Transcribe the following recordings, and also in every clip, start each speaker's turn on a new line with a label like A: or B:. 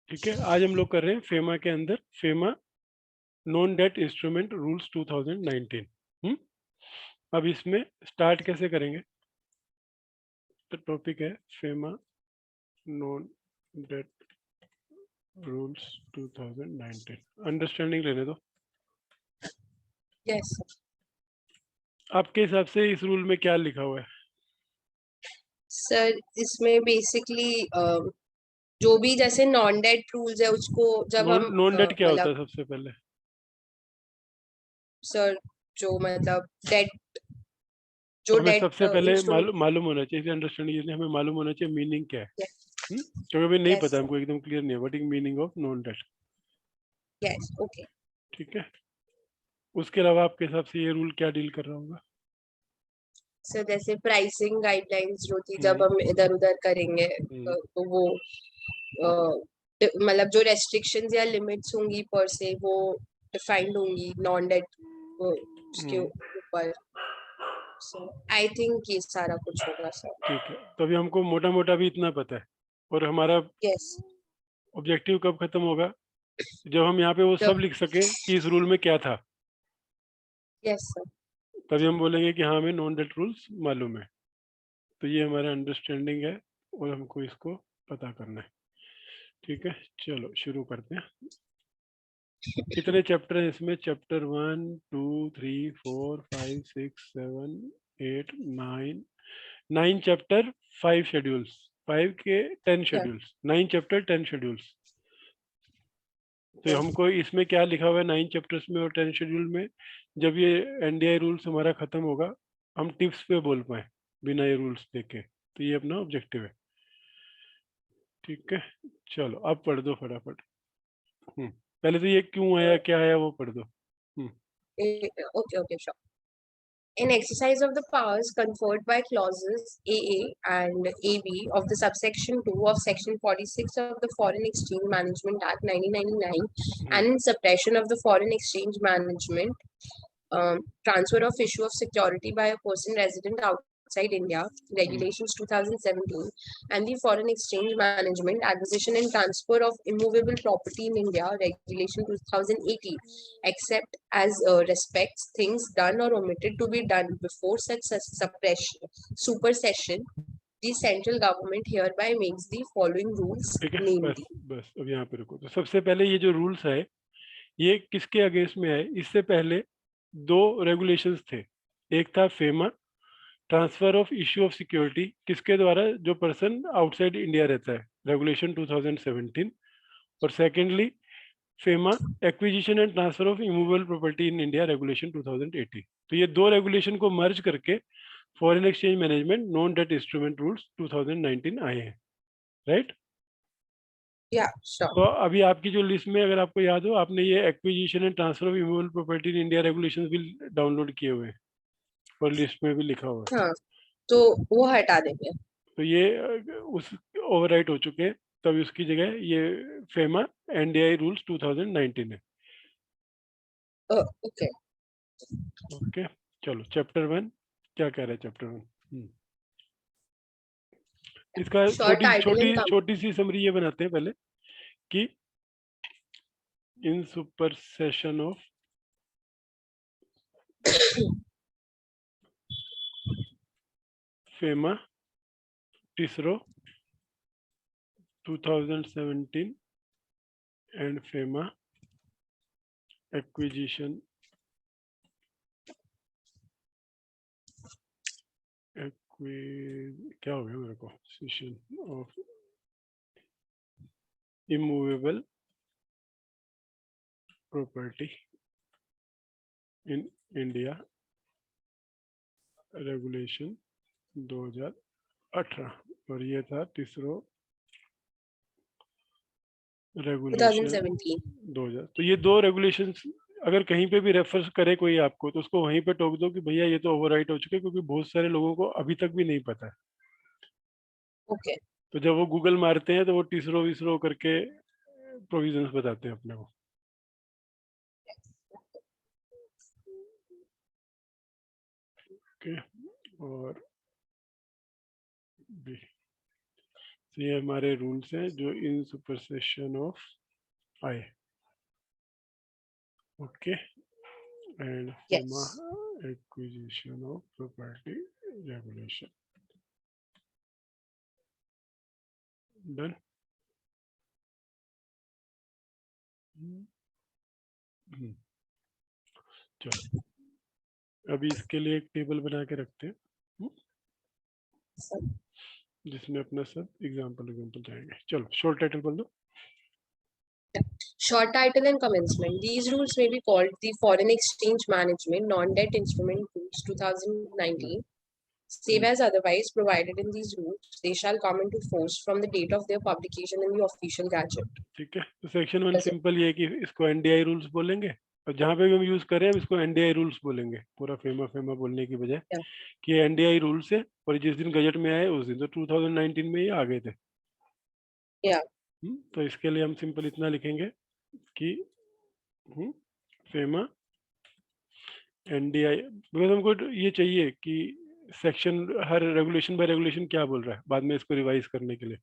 A: ठीक है, आज हम लोग कर रहे हैं फेमा के अंदर FEMA non debt instrument rules 2019। अब इसमें स्टार्ट कैसे करेंगे? तो टॉपिक है FEMA non debt rules 2019। Understanding लेने दो।
B: यस
A: आपके हिसाब से इस रूल में क्या लिखा हुआ है?
B: सर, इसमें बेसिकली जो भी जैसे नॉन डेट रूल्स है उसको जब हम
A: नॉन डेट क्या होता
B: मतलब
A: है सबसे पहले?
B: सर जो मतलब डेट
A: तो
B: जो
A: हमें
B: डेट
A: सबसे पहले
B: इंस्ट्रूमेंट
A: मालूम होना चाहिए, अंडरस्टैंडिंग हमें मालूम होना चाहिए मीनिंग क्या है। क्योंकि अभी नहीं
B: यस
A: पता, हमको एकदम क्लियर नहीं है what is meaning of non debt.
B: Yes okay
A: ठीक है, उसके अलावा आपके हिसाब से ये रूल क्या डील कर रहा होगा?
B: सर जैसे प्राइसिंग गाइडलाइंस जो थी जब
A: हम्म
B: हम इधर उधर करेंगे
A: हम्म
B: तो वो मतलब जो रेस्ट्रिक्शंस या लिमिट्स होंगी पर से वो डिफाइंड होंगी नॉन डेट उसके
A: हम्म,
B: ऊपर। सो आई थिंक ये सारा कुछ होगा सर।
A: ठीक है, तो अभी हमको मोटा मोटा भी इतना पता है। और हमारा
B: यस
A: ऑब्जेक्टिव कब खत्म होगा? जब हम यहाँ पे वो सब
B: जब
A: लिख सके कि इस रूल में क्या था,
B: यस सर
A: तभी हम बोलेंगे कि हाँ हमें नॉन डेट रूल्स मालूम है। तो ये हमारा अंडरस्टैंडिंग है और हमको इसको पता करना है। ठीक है, चलो शुरू करते हैं। कितने चैप्टर हैं इसमें? चैप्टर 1 2 3 4 5 6 7 8 9। 9 chapter, 5 schedules. 5 के 10 शेड्यूल्स, 9 चैप्टर 10 शेड्यूल्स। तो हमको इसमें क्या लिखा हुआ है 9 चैप्टर्स में और 10 शेड्यूल में? जब ये एनडीआई रूल्स हमारा खत्म होगा, हम टिप्स पे बोल पाए बिना ये रूल्स देखे, तो ये अपना ऑब्जेक्टिव है। ठीक है, चलो अब पढ़ दो फटाफट। पहले तो ये क्यों आया क्या आया वो पढ़ दो।
B: okay okay sure. In exercise of the powers conferred by clauses AA and AB of the subsection 2 of section 46 of the Foreign Exchange Management Act 1999 and in suppression of the foreign exchange management, transfer of issue of security by a person resident outside India, regulations 2017, and the foreign exchange management, acquisition and transfer of immovable property in India, regulation 2018, except as respects things done or omitted to be done before such suppression, supersession, the central government hereby makes the following rules,
A: ठीक है, बस
B: namely.
A: बस अब यहाँ पे रुको। तो सबसे पहले ये जो रूल्स है ये किसके अगेंस्ट में है? इससे पहले दो रेगुलेशंस थे। एक था FEMA, transfer of issue of security, किसके द्वारा? जो पर्सन आउटसाइड इंडिया रहता है, रेगुलेशन 2017। और secondly FEMA, acquisition and transfer of immovable property in India, regulation 2018। तो ये दो रेगुलेशन को मर्ज करके foreign exchange management non debt instrument rules 2019 आए हैं, राइट?
B: Yeah, sure.
A: तो अभी आपकी जो लिस्ट में अगर आपको याद हो, आपने ये acquisition and transfer of immovable property in India regulations भी डाउनलोड किए हुए हैं और लिस्ट में भी लिखा हुआ है।
B: हाँ तो वो हटा देंगे।
A: तो ये उस ओवरराइट हो चुके हैं, तब उसकी जगह ये फेमा एनडीआई रूल्स 2019 है।
B: ओके
A: ओके, चलो चैप्टर 1 क्या कह रहा है? चैप्टर 1 इसका
B: शॉर्ट
A: छोटी
B: टाइटल
A: छोटी
B: एंड
A: छोटी सी समरी ये बनाते हैं पहले कि in supersession of FEMA टिसरो 2017 एंड फेमा एक्विजिशन क्या हो गया मेरे को? Session of immovable property in India, regulation 2018। और ये था तीसरो रेगुलेशन
B: 2017।
A: 2000। तो ये दो रेगुलेशन अगर कहीं पे भी रेफर करे कोई आपको, तो उसको वहीं पे टोक दो कि भैया ये तो ओवरराइट हो चुके, क्योंकि बहुत सारे लोगों को अभी तक भी नहीं पता है।
B: ओके
A: तो जब वो गूगल मारते हैं तो वो टीसरो विसरो करके प्रोविजंस बताते हैं अपने को। ओके, और तो ये हमारे रूल्स हैं जो in supersession of I, okay, and FEMA
B: Yes.
A: Acquisition of property regulation, done. चलो अभी इसके लिए एक टेबल बना के रखते हैं,
B: So,
A: जिसमें अपना सब एग्जाम्पल जाएंगे। चलो शॉर्ट टाइटल बोल दो।
B: short title and commencement. These rules may be called the Foreign Exchange Management Non-Debt Instrument Rules 2019. Save as otherwise provided in these rules, they shall come into force from the date of their publication in the official gazette.
A: ठीक है, तो section 1
B: जैसे-
A: simple ये है कि इसको NDI rules बोलेंगे, और जहाँ पे भी हम यूज करें हम इसको एनडीआई रूल्स बोलेंगे, पूरा फेमा बोलने की बजाय
B: Yeah.
A: कि एनडीआई रूल्स है, और जिस दिन गजट में आए उस दिन, तो 2019 में ये आ गए थे।
B: Yeah.
A: तो इसके लिए हम सिंपल इतना लिखेंगे कि फेमा एनडीआई, बिकॉज हमको ये चाहिए कि सेक्शन हर रेगुलेशन बाय रेगुलेशन क्या बोल रहा है, बाद में इसको रिवाइज करने के लिए।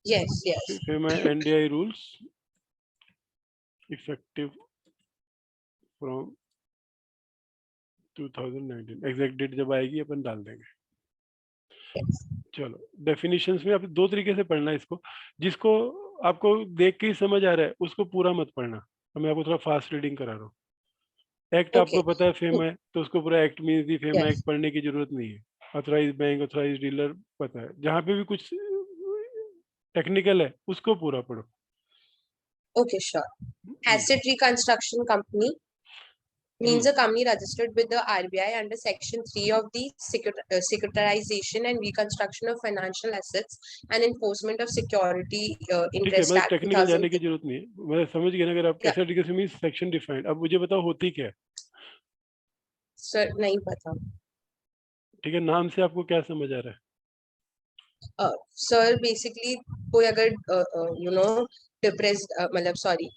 B: Yes, yes.
A: FEMA NDI rules effective from 2019, exact date जब आएगी अपन डाल देंगे।
B: Yes.
A: चलो डेफिनेशंस में आप दो तरीके से पढ़ना है इसको, जिसको आपको देख के ही समझ आ रहा है उसको पूरा मत पढ़ना, तो मैं आपको थोड़ा फास्ट रीडिंग करा रहा हूँ। Act
B: Okay.
A: आपको पता है फेमा है, तो उसको पूरा act means the FEMA
B: Yes.
A: Act पढ़ने की जरूरत नहीं है। ऑथराइज बैंक, ऑथराइज डीलर पता है, जहाँ पे भी कुछ टेक्निकल है उसको पूरा पढ़ो।
B: Okay, sure. Asset Reconstruction Company means a company registered with the RBI under Section 3 of the Securitization and Reconstruction of Financial Assets and Enforcement of Security
A: ठीक है,
B: Interest
A: मतलब
B: Act
A: टेक्निकल जाने
B: 2000.
A: की जरूरत नहीं है, मैं समझ गया ना। अगर आप
B: Yeah.
A: कैसे एडिकेशन मींस सेक्शन डिफाइंड, अब मुझे बताओ होती क्या है।
B: Sir, नहीं पता.
A: ठीक है, नाम से आपको क्या समझ आ रहा है।
B: सर बेसिकली कोई अगर यू नो डिप्रेस्ड मतलब सॉरी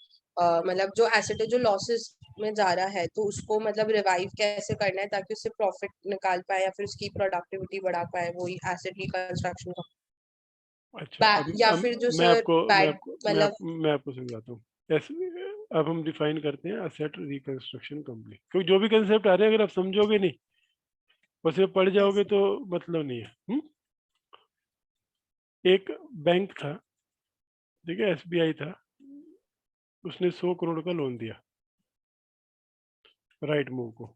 B: मतलब जो एसेट है जो लॉसेस में जा रहा है, तो उसको मतलब रिवाइव कैसे करना है ताकि उससे प्रॉफिट निकाल पाए या फिर उसकी प्रोडक्टिविटी बढ़ा पाए, वही एसेट रिकंस्ट्रक्शन का।
A: अच्छा अभी
B: या फिर जो सर बैड मतलब
A: मैं आपको समझाता हूँ। अब हम डिफाइन करते हैं एसेट रिकंस्ट्रक्शन कंपनी, क्योंकि जो भी कंसेप्ट आ रहे हैं अगर आप समझोगे नहीं बस ये पढ़ जाओगे तो मतलब नहीं है। एक बैंक था, ठीक है, एसबीआई था, उसने 100 करोड़ का लोन दिया राइट मूव को।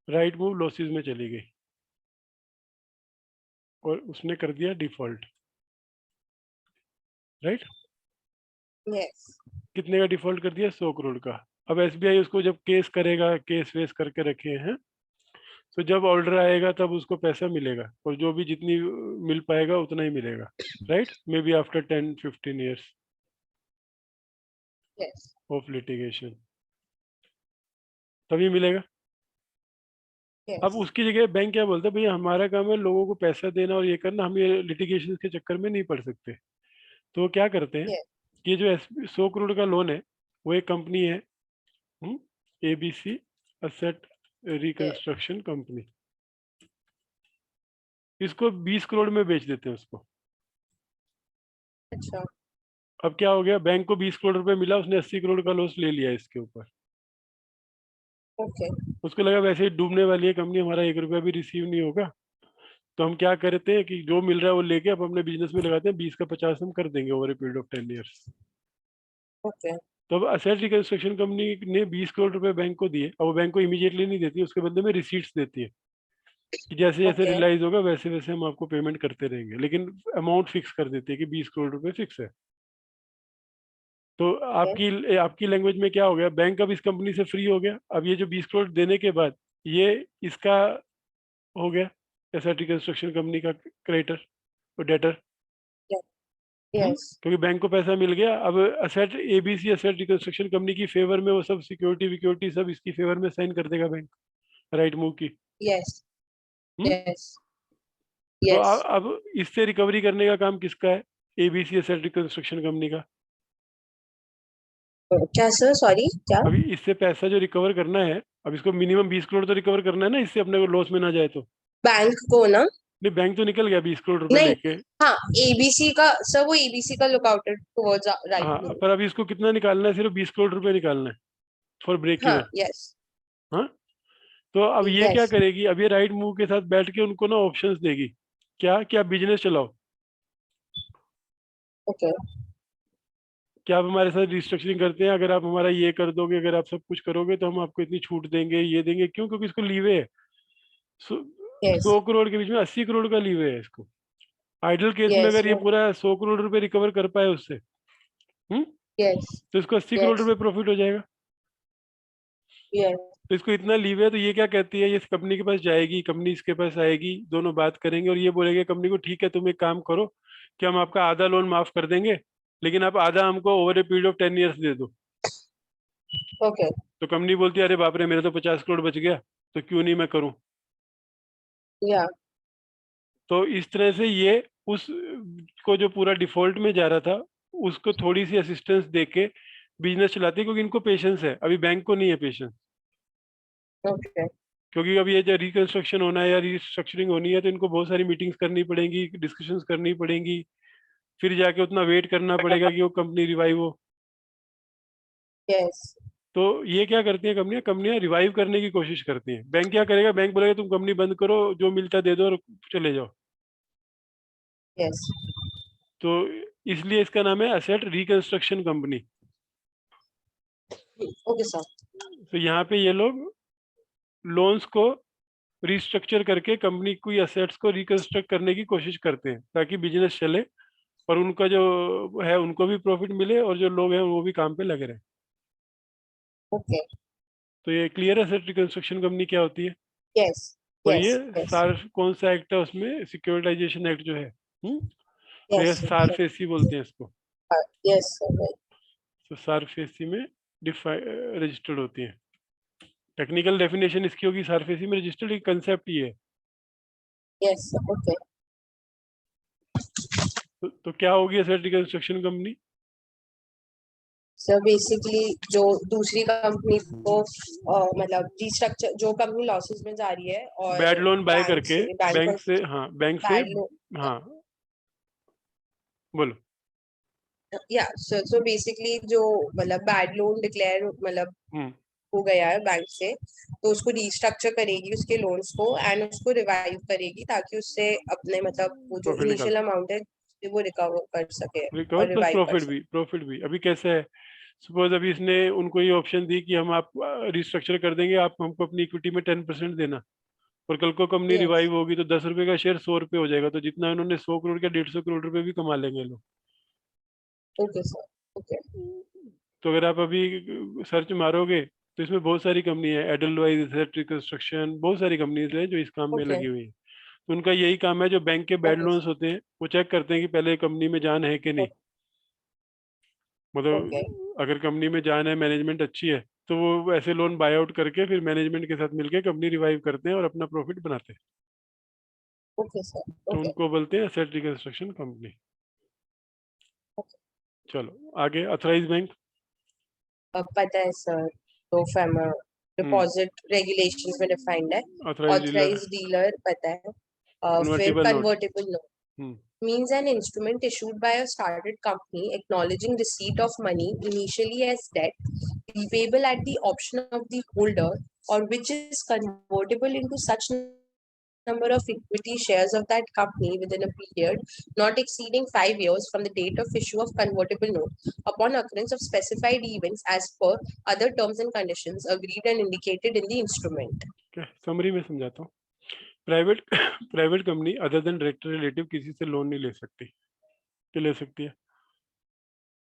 A: राइट मूव लॉसेस में चली गई और उसने कर दिया डिफॉल्ट, राइट।
B: यस
A: कितने का डिफॉल्ट कर दिया, 100 करोड़ का। अब एसबीआई उसको जब केस करेगा, केस वेस करके रखे हैं, तो जब ऑर्डर आएगा तब उसको पैसा मिलेगा, और जो भी जितनी मिल पाएगा उतना ही मिलेगा, right. May be after 10-15 years
B: yes
A: of litigation तभी मिलेगा। अब उसकी जगह बैंक क्या बोलता है, भैया हमारा काम है लोगों को पैसा देना और ये करना, हम ये लिटिगेशन के चक्कर में नहीं पड़ सकते। तो वो क्या करते हैं कि जो 100 करोड़ का लोन है वो एक कंपनी है ABC एसेट रिकंस्ट्रक्शन कंपनी, इसको 20 करोड़ में बेच देते हैं उसको।
B: अच्छा
A: अब क्या हो गया, बैंक को 20 करोड़ रुपए मिला, उसने 80 करोड़ का लॉस ले लिया इसके ऊपर।
B: ओके
A: उसको लगा वैसे ही डूबने वाली है कंपनी, हमारा 1 रुपया भी रिसीव नहीं होगा, तो हम क्या करते हैं कि जो मिल रहा है वो लेके अब अपने बिजनेस में लगाते हैं, 20 का 50 हम कर देंगे over a period of 10 years.
B: Okay
A: तो अब एसेट रिकंस्ट्रक्शन कंपनी ने 20 करोड़ रुपए बैंक को दिए, और वो बैंक को इमीडिएटली नहीं देती, उसके बदले में रिसीट्स देती है कि जैसे जैसे
B: Okay.
A: रियलाइज होगा वैसे वैसे हम आपको पेमेंट करते रहेंगे, लेकिन अमाउंट फिक्स कर देती है कि 20 करोड़ रुपए फिक्स है। तो आपकी लैंग्वेज में क्या हो गया, बैंक अब इस कंपनी से फ्री हो गया। अब ये जो 20 करोड़ देने के बाद ये इसका हो गया एसेट रिकंस्ट्रक्शन कंपनी का क्रेडिटर और डेटर,
B: यस
A: क्योंकि बैंक को पैसा मिल गया। अब asset ABC asset reconstruction company की फेवर में वो सब सिक्योरिटी सब इसकी फेवर में साइन कर देगा बैंक, राइट मूव की।
B: यस
A: हम्म?
B: यस
A: तो
B: यस
A: अब इससे रिकवरी करने का काम किसका है, ABC एसेट रिकंस्ट्रक्शन कंपनी का।
B: क्या सर सॉरी क्या
A: अभी इससे पैसा जो रिकवर करना है, अब इसको मिनिमम 20 करोड़ तो रिकवर करना है ना, इससे अपने को लॉस में ना जाए। तो
B: बैंक को ना
A: नहीं, बैंक तो निकल गया 20 करोड़ रुपए
B: नहीं,
A: लेके।
B: हाँ एबीसी का सर, वो एबीसी का लुकआउट टुवर्ड्स राइट
A: हाँ,
B: मूव।
A: पर अभी इसको कितना निकालना है? सिर्फ 20 करोड़ रुपए निकालना है फॉर ब्रेक
B: हाँ
A: इवन।
B: यस
A: हाँ, तो अब ये क्या
B: यस
A: करेगी? अब ये राइट मूव के साथ बैठ के उनको ना ऑप्शंस देगी, क्या क्या बिजनेस चलाओ,
B: ओके
A: क्या आप हमारे साथ रिस्ट्रक्चरिंग करते हैं, अगर आप हमारा ये कर दोगे, अगर आप सब कुछ करोगे तो हम आपको इतनी छूट देंगे, ये देंगे। क्यों? क्योंकि इसको लीवे है। सौ
B: यस
A: 100 करोड़ के बीच में 80 करोड़ का लीवे है इसको। आइडल केस में
B: यस
A: अगर ये पूरा 100 करोड़ रुपए रिकवर कर पाए उससे, हम्म,
B: यस
A: तो इसको 80 करोड़
B: यस
A: रुपए प्रॉफिट हो जाएगा।
B: यस
A: तो इसको इतना लीव है, तो ये क्या कहती है, ये इस कंपनी के पास जाएगी, कंपनी इसके पास आएगी, दोनों बात करेंगे और ये बोलेंगे कंपनी को, ठीक है तुम एक काम करो कि हम आपका आधा लोन माफ कर देंगे, लेकिन आप आधा हमको over a period of 10 years they दो।
B: ओके
A: तो कंपनी बोलती है, अरे बाप रे, मेरे तो 50 करोड़ बच गया, तो क्यों नहीं मैं करूं।
B: या
A: तो इस तरह से ये उस को जो पूरा डिफॉल्ट में जा रहा था उसको थोड़ी सी असिस्टेंस देके बिजनेस चलाती है, क्योंकि इनको पेशेंस है, अभी बैंक को नहीं है पेशेंस।
B: ओके
A: क्योंकि अब ये जो रिकंस्ट्रक्शन होना है या रिस्ट्रक्चरिंग होनी है, तो इनको बहुत सारी मीटिंग्स करनी पड़ेंगी, डिस्कशंस करनी पड़ेंगी, फिर जाके उतना वेट करना पड़ेगा कि वो कंपनी रिवाइव हो।
B: यस
A: तो ये क्या करती हैं कंपनियां? कंपनियां रिवाइव करने की कोशिश करती हैं। बैंक क्या करेगा? बैंक बोलेगा तुम कंपनी बंद करो, जो मिलता है दे दो और चले जाओ।
B: यस
A: तो इसलिए इसका नाम है asset reconstruction company.
B: Okay sir
A: तो यहाँ पे ये लोग लोन्स को रिस्ट्रक्चर करके कंपनी की एसेट्स को रिकंस्ट्रक्ट करने की कोशिश करते हैं, ताकि बिजनेस चले और उनका जो है उनको भी प्रॉफिट मिले और जो लोग हैं वो भी काम पे लगे रहे।
B: ओके
A: तो ये क्लियर है सर, रिकंस्ट्रक्शन कंपनी क्या होती है?
B: यस
A: और
B: यस
A: ये
B: यस
A: सार कौन सा एक्ट है उसमें? सिक्योरिटाइजेशन एक्ट जो है। तो ये
B: यस सर
A: सारफेसी बोलते हैं इसको।
B: यस सर
A: तो सारफेसी में रजिस्टर्ड होती है। टेक्निकल डेफिनेशन इसकी होगी सारफेसी में रजिस्टर्ड, कंसेप्ट ये है।
B: यस सर ओके
A: तो क्या होगी sir reconstruction company?
B: Sir basically जो दूसरी कंपनी को मतलब रिस्ट्रक्चर, जो कंपनी लॉसेस में जा रही है और
A: बैड लोन बाय
B: बैंक
A: करके,
B: से बैंक को
A: बैंक से, हाँ बैंक से,
B: बैड लोन,
A: हाँ बोलो।
B: या सो बेसिकली जो मतलब बैड लोन डिक्लेयर मतलब
A: हम्म,
B: हो गया है बैंक से, तो उसको रिस्ट्रक्चर करेगी उसके लोन्स को एंड उसको रिवाइव करेगी, ताकि उससे अपने मतलब वो जो
A: प्रॉफिट निकाल
B: इनिशियल
A: सकते,
B: अमाउंट है वो रिकवर कर सके
A: रिकवर
B: और
A: प्लस
B: रिवाइव कर
A: प्रॉफिट भी,
B: सके।
A: प्रॉफिट भी। अभी कैसे है, सपोज अभी इसने उनको ये ऑप्शन दी कि हम आप रिस्ट्रक्चर कर देंगे, आप हमको अपनी इक्विटी में 10% देना, और कल को कंपनी
B: यस
A: रिवाइव होगी तो 10 रुपए का शेयर 100 रुपए हो जाएगा, तो जितना इन्होंने 100 करोड़ का 150 करोड़ रुपए भी कमा लेंगे लोग।
B: ओके सर ओके
A: तो अगर आप अभी सर्च मारोगे तो इसमें बहुत सारी कंपनी है, एडलवाइज इलेक्ट्रिक कंस्ट्रक्शन, बहुत सारी कंपनीज है जो इस काम में
B: ओके
A: लगी हुई है। तो उनका यही काम है, जो बैंक के बैड
B: ओके
A: लोन्स होते हैं वो चेक करते हैं कि पहले कंपनी में जान है कि नहीं।
B: ओके
A: मतलब अगर कंपनी में जान है, मैनेजमेंट अच्छी है, तो वो ऐसे लोन बाय आउट करके फिर मैनेजमेंट के साथ मिलके कंपनी रिवाइव करते हैं और अपना प्रॉफिट बनाते हैं।
B: ओके सर
A: तो
B: ओके
A: उनको बोलते हैं एसेट रिकंस्ट्रक्शन कंपनी। चलो आगे, अथराइज बैंक।
B: पता है सर, तो फेमा
A: हम्म,
B: डिपॉजिट रेगुलेशंस में डिफाइंड है।
A: अथराइज डीलर,
B: ऑथराइज्ड डीलर पता है। फिर
A: convertible note.
B: Convertible loan
A: hmm,
B: means an instrument issued by a started company acknowledging receipt of money initially as debt, repayable at the option of the holder, or which is convertible into such number of equity shares of that company within a period not exceeding 5 years from the date of issue of convertible note, upon occurrence of specified events as per other terms and conditions agreed and indicated in the instrument.
A: क्या summary में समझाता हूँ। Private private company other than director relative किसी से loan नहीं ले सकती, कि ले सकती है?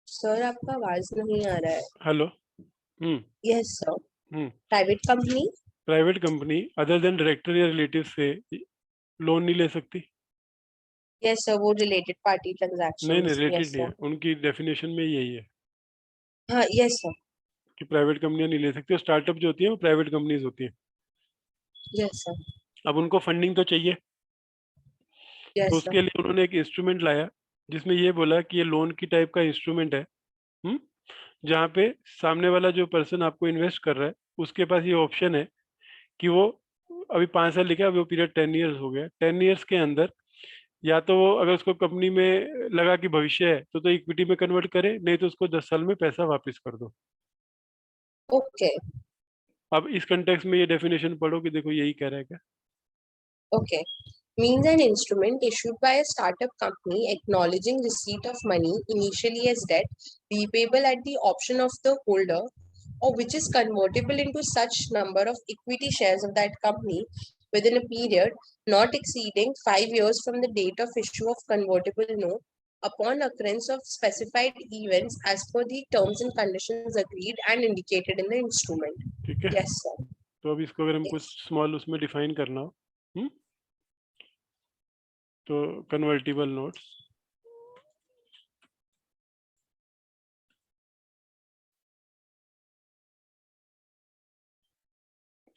B: सर आपका आवाज नहीं आ रहा है।
A: Hello. Hmm,
B: yes sir.
A: Hmm.
B: Private company,
A: private company other than director या रिलेटिव से लोन नहीं ले सकती?
B: यस सर, वो रिलेटेड पार्टी
A: नहीं नहीं,
B: ट्रांजैक्शंस,
A: रिलेटेड
B: यस
A: नहीं है,
B: सर।
A: उनकी डेफिनेशन में यही है
B: हाँ यस सर
A: कि प्राइवेट कंपनियां नहीं ले सकती, और स्टार्टअप जो होती है वो प्राइवेट कंपनीज होती हैं।
B: यस सर
A: अब उनको फंडिंग तो चाहिए, तो
B: यस सर
A: उसके लिए उन्होंने एक इंस्ट्रूमेंट लाया जिसमें ये बोला कि ये लोन की टाइप का इंस्ट्रूमेंट है। हम्म, जहाँ पे सामने वाला जो पर्सन आपको इन्वेस्ट कर रहा है उसके पास ये ऑप्शन है कि वो अभी 5 साल लिखा है, अभी वो पीरियड 10 ईयर्स हो गया। 10 ईयर्स के अंदर या तो वो अगर उसको कंपनी में लगा कि भविष्य है तो इक्विटी में कन्वर्ट करे, नहीं तो उसको 10 साल में पैसा वापस कर दो।
B: Okay.
A: अब इस कंटेक्स्ट में ये डेफिनेशन पढ़ो कि देखो यही कह रहा है क्या।
B: Okay. Means an instrument issued by a startup company acknowledging receipt of money initially as debt, repayable at the option of the holder, or which is convertible into such number of equity shares of that company within a period not exceeding 5 years from the date of issue of convertible note upon occurrence of specified events as per the terms and conditions agreed and indicated in the instrument.
A: ठीक है,
B: Yes, sir.
A: तो अब इसको अगर हम कुछ
B: Yes.
A: Small उसमें define करना हो, तो कन्वर्टिबल नोट्स,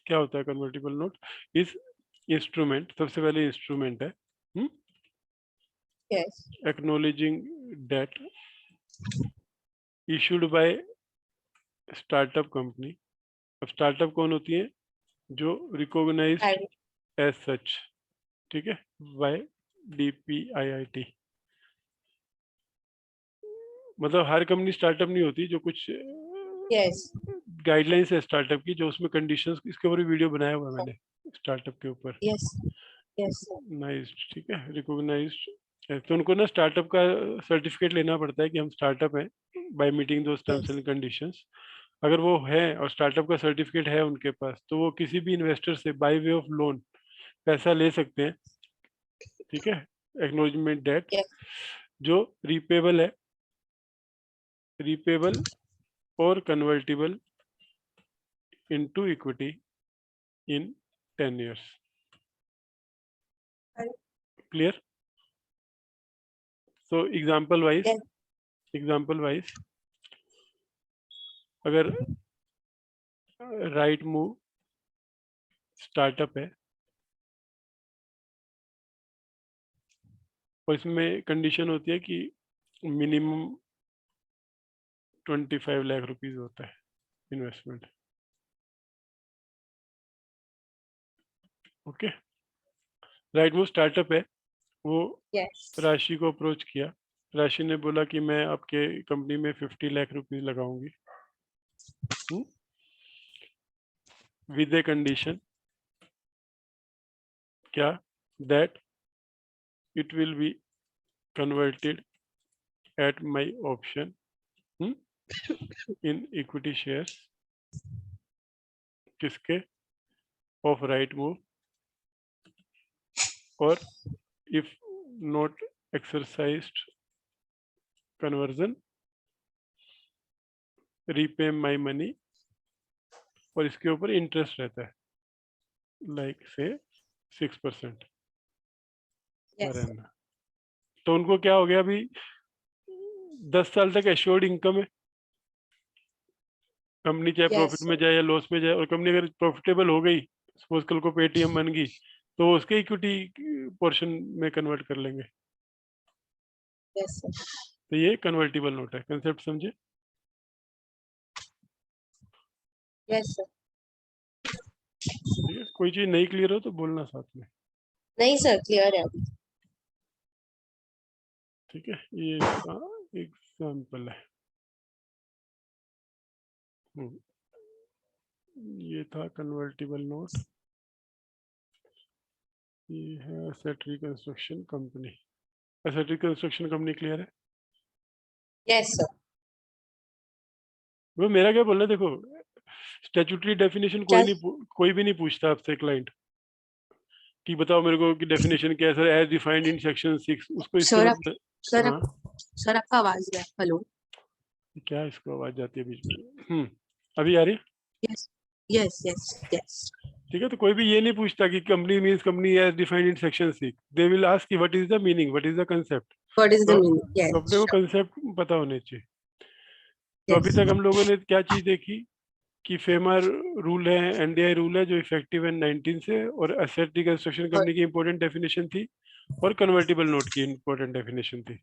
A: क्या होता है कन्वर्टिबल नोट? इस इंस्ट्रूमेंट, सबसे पहले इंस्ट्रूमेंट है
B: Yes.
A: Acknowledging debt issued by startup company. अब स्टार्टअप कौन होती है? जो रिकॉग्नाइज्ड
B: And
A: एज सच, ठीक है, बाय DPIIT। मतलब हर कंपनी स्टार्टअप नहीं होती, जो कुछ
B: yes.
A: गाइडलाइंस है स्टार्टअप की, जो उसमें कंडीशंस, इसके ऊपर वीडियो बनाया हुआ है मैंने स्टार्टअप के ऊपर,
B: Yes. Yes, sir.
A: नाइस, ठीक है, रिकॉग्नाइज्ड। तो उनको ना स्टार्टअप का सर्टिफिकेट लेना पड़ता है कि हम स्टार्टअप हैं, बाय मीटिंग दो टर्म्स
B: Yes.
A: And conditions. अगर वो है और स्टार्टअप का सर्टिफिकेट है उनके पास, तो वो किसी भी इन्वेस्टर से बाय वे ऑफ लोन पैसा ले सकते हैं, ठीक है, एक्नॉलेजमेंट डेट,
B: Yes.
A: जो रीपेबल है, रीपेबल और convertible into equity in 10 years। Clear? So example
B: Yes.
A: Wise अगर राइट मूव स्टार्टअप है और इसमें कंडीशन होती है कि मिनिमम 25 लाख रुपीज होता है investment, okay. Right move startup है, वो
B: Yes.
A: राशि को अप्रोच किया, राशि ने बोला कि मैं आपके कंपनी में 50 लाख रुपीज लगाऊंगी, विद ए कंडीशन, क्या? That it will be converted at my option in equity shares, किसके? ऑफ राइट मूव, और if not exercised conversion repay my money, और इसके ऊपर इंटरेस्ट रहता है, लाइक से 6%
B: Yes.
A: Per annum. तो उनको क्या हो गया, अभी 10 साल तक एश्योर्ड इनकम है, कंपनी चाहे प्रॉफिट
B: Yes.
A: में जाए या लॉस में जाए, और कंपनी अगर प्रॉफिटेबल हो गई, सपोज कल को पेटीएम बन गई, तो वो उसके इक्विटी पोर्शन में कन्वर्ट कर लेंगे।
B: Yes, sir.
A: तो ये कन्वर्टिबल नोट है, कंसेप्ट समझे?
B: Yes, sir.
A: ठीक है, कोई चीज नहीं क्लियर हो तो बोलना साथ में,
B: नहीं सर, क्लियर है अभी।
A: ठीक है। ये इसका एग्जाम्पल है। ये था कन्वर्टिबल नोट, ये है asset reconstruction company. Asset reconstruction company clear है?
B: Yes sir.
A: वो मेरा क्या बोलना है, देखो स्टैट्यूटरी डेफिनेशन कोई भी नहीं पूछता आपसे क्लाइंट कि बताओ मेरे को कि डेफिनेशन क्या है sir, as defined in section 6, उसको इससे
B: सर
A: मतलब।
B: सर
A: हाँ,
B: सर आपका आवाज है। हेलो।
A: क्या इसको आवाज जाती है बीच में? अभी आ रही है?
B: Yes yes yes yes.
A: ठीक है, तो कोई भी ये नहीं पूछता कि company means company as defined in section 6, they will ask कि what is the meaning, what is the concept.
B: What is the
A: तो
B: मीनिंग?
A: अपने को
B: यस
A: कांसेप्ट पता होने चाहिए। तो अभी
B: यस
A: तक हम लोगों ने क्या चीज देखी कि फेमा रूल है, एनडीआई रूल है जो इफेक्टिव है 19 से, और एसेट रिकंस्ट्रक्शन कंपनी की इंपॉर्टेंट डेफिनेशन थी, और कन्वर्टिबल नोट की इंपॉर्टेंट डेफिनेशन थी।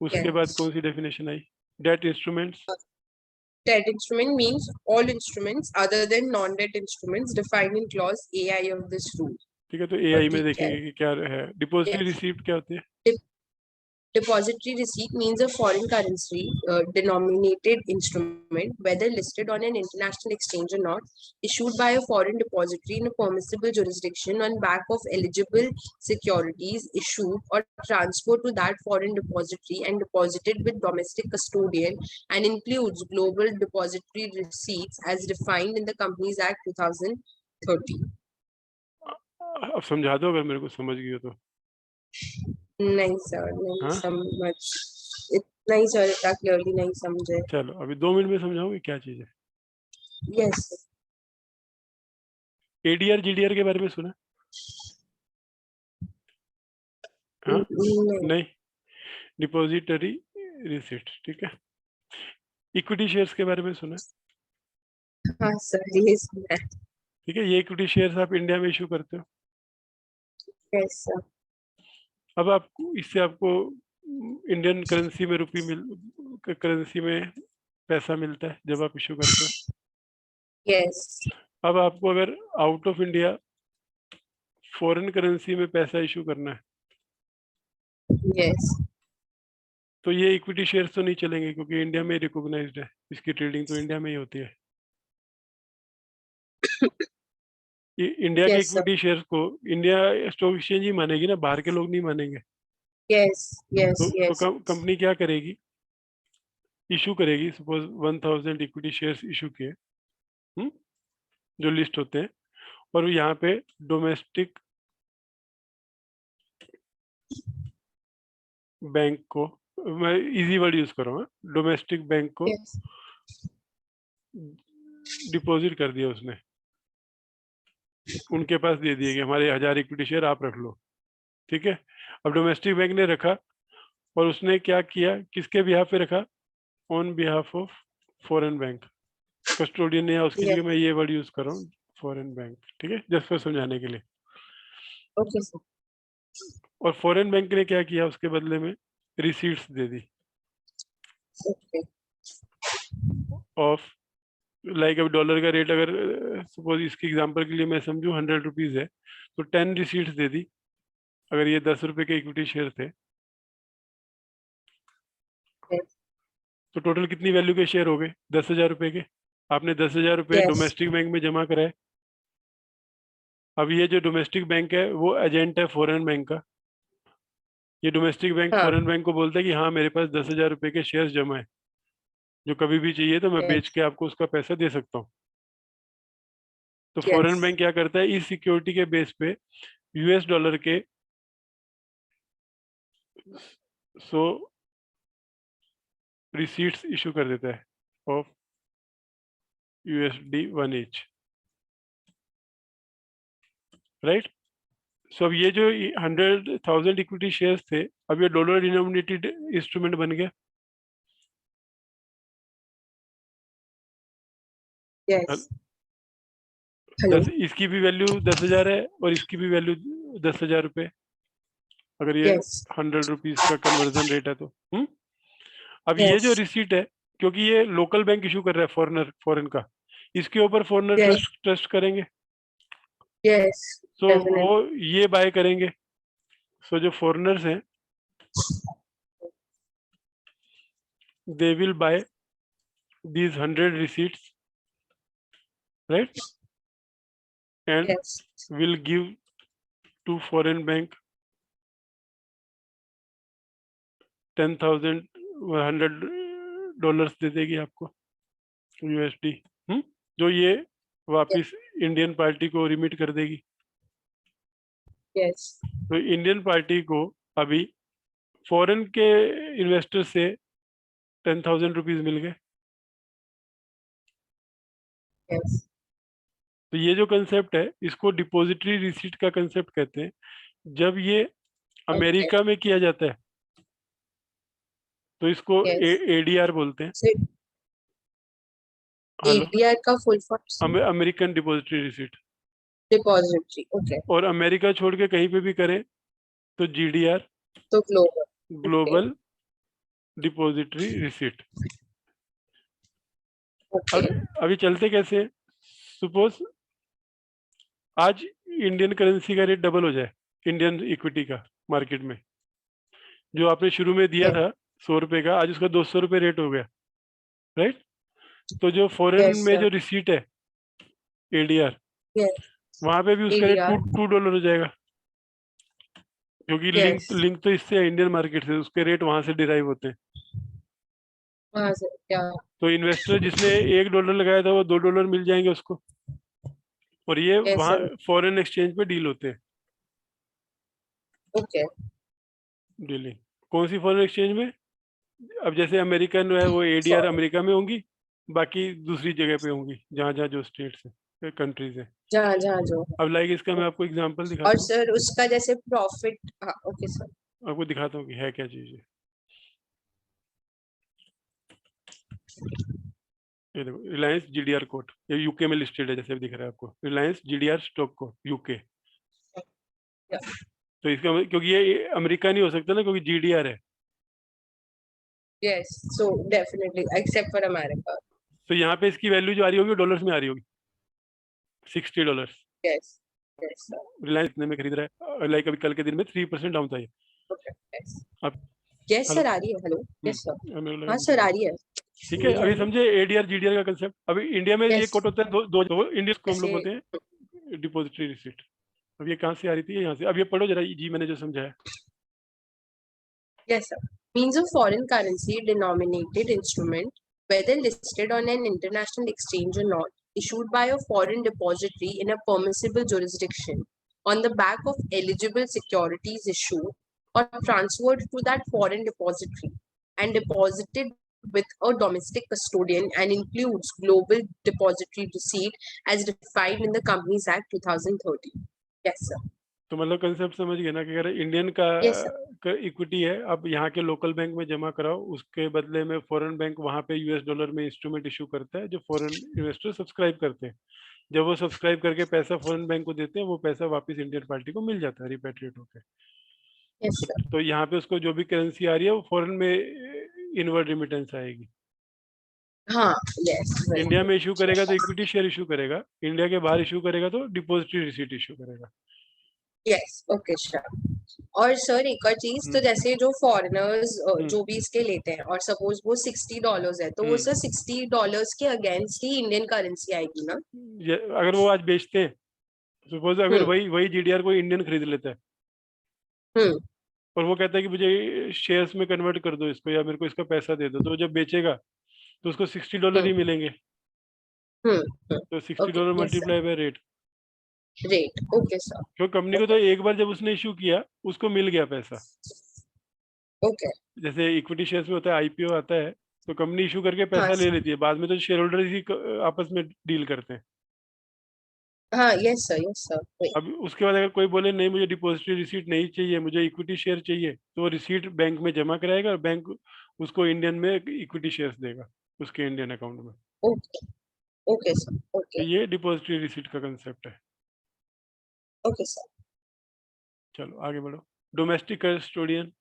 A: उसके बाद
B: यस
A: कौन सी डेफिनेशन आई? Debt instruments,
B: Debt instrument means all instruments other than non-debt instruments defined in clause AI of this rule.
A: ठीक है, तो एआई में
B: ठीक है।
A: देखेंगे कि क्या है। Depository
B: Yes.
A: रिसीप्ट क्या होती है?
B: Depository receipt means a foreign currency denominated instrument, whether listed on an international exchange or not, issued by a foreign depository in a permissible jurisdiction on back of eligible securities issued or transferred to that foreign depository and deposited with domestic custodian, and includes global depository receipts as defined in the Companies Act 2013.
A: अब समझा दो अगर मेरे को समझ गई हो तो।
B: नहीं सर, नहीं
A: हाँ
B: समझ, इतना ही सर, इतना क्लियरली नहीं समझे।
A: चलो अभी 2 मिनट में समझाऊंगी क्या चीज है।
B: यस।
A: एडीआर जीडीआर के बारे में सुना? हाँ नहीं, डिपॉजिटरी रिसीट, ठीक है। इक्विटी शेयर्स के बारे में सुना?
B: हाँ सर, ये सुना है।
A: ठीक है, ये इक्विटी शेयर्स आप इंडिया में इशू करते हो।
B: Yes sir.
A: अब आपको इससे आपको इंडियन करेंसी में करेंसी में पैसा मिलता है जब आप इशू करते हो।
B: यस।
A: अब आपको अगर out of India foreign currency में पैसा इशू करना है
B: यस।
A: तो ये इक्विटी शेयर्स तो नहीं चलेंगे क्योंकि इंडिया में रिकॉग्नाइज्ड है, इसकी ट्रेडिंग तो इंडिया में ही होती है। इंडिया के
B: यस सर।
A: इक्विटी शेयर्स को इंडिया स्टॉक एक्सचेंज ही मानेगी ना, बाहर के लोग नहीं मानेंगे।
B: यस यस
A: तो
B: यस।
A: कंपनी क्या करेगी, इशू करेगी, सपोज 1000 इक्विटी शेयर्स इशू किए, जो लिस्ट होते हैं, और यहाँ पे डोमेस्टिक बैंक को, मैं इजी वर्ड यूज कर रहा हूँ, डोमेस्टिक बैंक को डिपॉजिट कर दिया उसने, उनके पास दे दिए कि हमारे 1000 इक्विटी शेयर आप रख लो, ठीक है। अब डोमेस्टिक बैंक ने रखा और उसने क्या किया, किसके बिहाफ पे रखा, on behalf of foreign bank custodian ने, या उसके लिए मैं ये वर्ड यूज कर रहा हूँ फॉरेन बैंक, ठीक है, जस्ट फॉर समझाने के लिए।
B: Okay sir.
A: और फॉरेन बैंक ने क्या किया, उसके बदले में receipts they the
B: okay.
A: Of, like अब डॉलर का रेट अगर सपोज इसके एग्जांपल के लिए मैं समझूं 100 रुपीज है, तो 10 रिसीट्स दे दी। अगर ये 10 रुपए के इक्विटी शेयर थे तो टोटल कितनी वैल्यू के शेयर हो गए, 10,000 रुपए के। आपने 10,000 रुपए डोमेस्टिक बैंक में जमा कराए। अब ये जो डोमेस्टिक बैंक है वो एजेंट है फॉरेन बैंक का। ये डोमेस्टिक बैंक
B: हाँ।
A: फॉरेन बैंक को बोलता है कि हाँ मेरे पास 10,000 रुपए के शेयर्स जमा है, जो कभी भी चाहिए तो मैं बेच के आपको उसका पैसा दे सकता हूँ। तो फॉरेन बैंक क्या करता है, इस सिक्योरिटी के बेस पे यूएस डॉलर के 100 रिसीट्स इशू कर देता है ऑफ USD 1 each, राइट। सो अब ये जो 100,000 इक्विटी शेयर्स थे, अब ये डॉलर डिनोमिनेटेड इंस्ट्रूमेंट बन गया।
B: यस। हेलो।
A: इसकी भी वैल्यू 10,000 है और इसकी भी वैल्यू 10,000 रुपए, अगर ये 100 रुपीज का कन्वर्जन रेट है तो। अब ये जो रिसीट है, क्योंकि ये लोकल बैंक इशू कर रहा है फॉरेन का, इसके ऊपर फॉरेनर ट्रस्ट करेंगे।
B: यस।
A: सो वो ये बाय करेंगे। सो जो फॉरेनर्स हैं they will buy these 100 receipts, right, and will give to foreign bank 10,000 $100 दे देगी आपको USD, जो ये वापिस इंडियन पार्टी को रिमिट कर देगी। तो इंडियन पार्टी को अभी फॉरेन के इन्वेस्टर से 10,000 रुपीज मिल गए। तो ये जो कंसेप्ट है इसको डिपॉजिटरी रिसीट का कंसेप्ट कहते हैं। जब ये अमेरिका में किया जाता है तो इसको ADR बोलते हैं।
B: ADR का full form
A: American depository receipt.
B: Depository, okay.
A: और अमेरिका छोड़ के कहीं पे भी करें तो GDR,
B: तो
A: ग्लोबल डिपॉजिटरी रिसीट।
B: Okay.
A: अभी चलते कैसे, सपोज आज इंडियन करेंसी का रेट डबल हो जाए इंडियन इक्विटी का मार्केट में, जो आपने शुरू में दिया
B: Yes.
A: था 100 रुपए का, आज उसका 200 रुपए रेट हो गया, राइट? तो जो फॉरेन
B: Yes,
A: में
B: sir.
A: जो रिसीट है एडीआर,
B: Yes.
A: वहां पे भी उसका रेट
B: ADR.
A: $2 हो जाएगा, क्योंकि लिंक
B: Yes.
A: लिंक तो इससे है इंडियन मार्केट से, उसके रेट वहां से डिराइव होते हैं।
B: वहाँ से क्या?
A: तो इन्वेस्टर जिसने $1 लगाया था वो $2 मिल जाएंगे उसको, और ये
B: Yes,
A: वहाँ
B: sir.
A: फॉरेन एक्सचेंज पे डील होते हैं।
B: Okay.
A: डीलिंग कौन सी फॉरेन एक्सचेंज में? अब जैसे अमेरिकन है वो एडीआर
B: For
A: अमेरिका में होंगी, बाकी दूसरी जगह पे होंगी जहाँ जहाँ जो स्टेट्स है, कंट्रीज है।
B: जहाँ जहाँ जो
A: अब लाइक इसका मैं आपको एग्जांपल
B: और
A: दिखाता हूँ,
B: सर उसका जैसे प्रॉफिट, हाँ ओके सर।
A: आपको दिखाता हूँ कि है क्या चीज़ है। ये देखो, रिलायंस जीडीआर कोड, ये यूके में लिस्टेड है, जैसे अभी दिख रहा है आपको, Reliance GDR stock code UK. तो इसका क्योंकि ये अमेरिका नहीं हो सकता ना, क्योंकि जीडीआर है।
B: Yes, so definitely except for America.
A: तो यहाँ पे इसकी वैल्यू जो आ रही होगी वो डॉलर्स में आ रही होगी, $60।
B: Yes yes sir.
A: रिलायंस इतने में खरीद रहा है, लाइक अभी कल के दिन में 3% डाउन था ये।
B: यस
A: अब
B: यस
A: हेलो,
B: सर, आ रही है। Hello yes sir.
A: मेरे को लगा
B: हाँ
A: मुझे
B: सर,
A: नहीं।
B: आ रही है।
A: ठीक है,
B: मेरी आ
A: अभी
B: रही है।
A: समझे एडीआर जीडीआर का कंसेप्ट। अभी इंडिया में ये
B: यस
A: कोट होता है दो इंडियन को हम लोग
B: ऐसे।
A: बोलते हैं डिपॉजिटरी रिसीट। अब ये कहाँ से आ रही थी, ये यहाँ से। अब ये पढ़ो जरा जी, मैंने जो समझाया।
B: Yes, sir. Means of foreign currency denominated instrument, whether listed on an international exchange or not, issued by a foreign depository in a permissible jurisdiction on the back of eligible securities issued or transferred to that foreign depository and deposited with a domestic custodian and includes global depository receipt as defined in the Companies Act 2013. Yes, sir.
A: तो मतलब concept समझ गए ना, कि अगर Indian
B: Yes, sir.
A: का equity है, अब यहाँ के लोकल बैंक में जमा कराओ, उसके बदले में फॉरेन बैंक वहाँ पे यूएस डॉलर में इंस्ट्रूमेंट इशू करता है, जो फॉरेन इन्वेस्टर सब्सक्राइब करते हैं। जब वो सब्सक्राइब करके पैसा फॉरेन बैंक को देते हैं, वो पैसा वापस इंडियन पार्टी को मिल जाता है रिपेट्रिएट होकर।
B: Yes, sir.
A: तो यहाँ पे उसको जो भी करेंसी आ रही है वो फॉरेन में इनवर्ड रिमिटेंस आएगी।
B: हाँ, yes, right.
A: इंडिया में इशू करेगा तो इक्विटी शेयर इशू करेगा, इंडिया के बाहर इशू करेगा तो डिपॉजिटरी रिसीट इशू करेगा।
B: Yes okay sure. और सर एक और चीज, तो जैसे जो फॉरेनर्स जो भी इसके लेते हैं और सपोज वो $60 है, तो वो सर $60 के अगेंस्ट ही इंडियन करेंसी आएगी ना?
A: अगर वो आज बेचते हैं, सपोज अगर
B: हम्म
A: वही वही जीडीआर कोई इंडियन खरीद लेता है
B: हम्म
A: और वो कहता है कि मुझे शेयर्स में कन्वर्ट कर दो इसको, या मेरे को इसका पैसा दे दो, तो जब बेचेगा तो उसको $60 ही मिलेंगे। तो
B: okay
A: $60
B: yes sir.
A: Multiply by rate.
B: Rate okay sir.
A: क्योंकि कंपनी को तो एक बार जब उसने इशू किया उसको मिल गया पैसा।
B: ओके
A: जैसे इक्विटी शेयर्स में होता है, आईपीओ आता है, तो कंपनी इशू करके
B: हाँ
A: पैसा ले
B: सर।
A: लेती है, बाद में तो शेयर होल्डर ही आपस में डील करते हैं।
B: हाँ यस सर वही।
A: अब उसके बाद अगर कोई बोले नहीं मुझे डिपॉजिटरी रिसीट नहीं चाहिए, मुझे इक्विटी शेयर चाहिए, तो वो रिसीट बैंक में जमा कराएगा और बैंक उसको इंडियन में इक्विटी शेयर्स देगा उसके इंडियन अकाउंट में।
B: Okay okay sir.
A: तो
B: ओके
A: ये डिपॉजिटरी रिसीट का कंसेप्ट है।
B: Okay sir.
A: चलो आगे बढ़ो। Domestic custodian,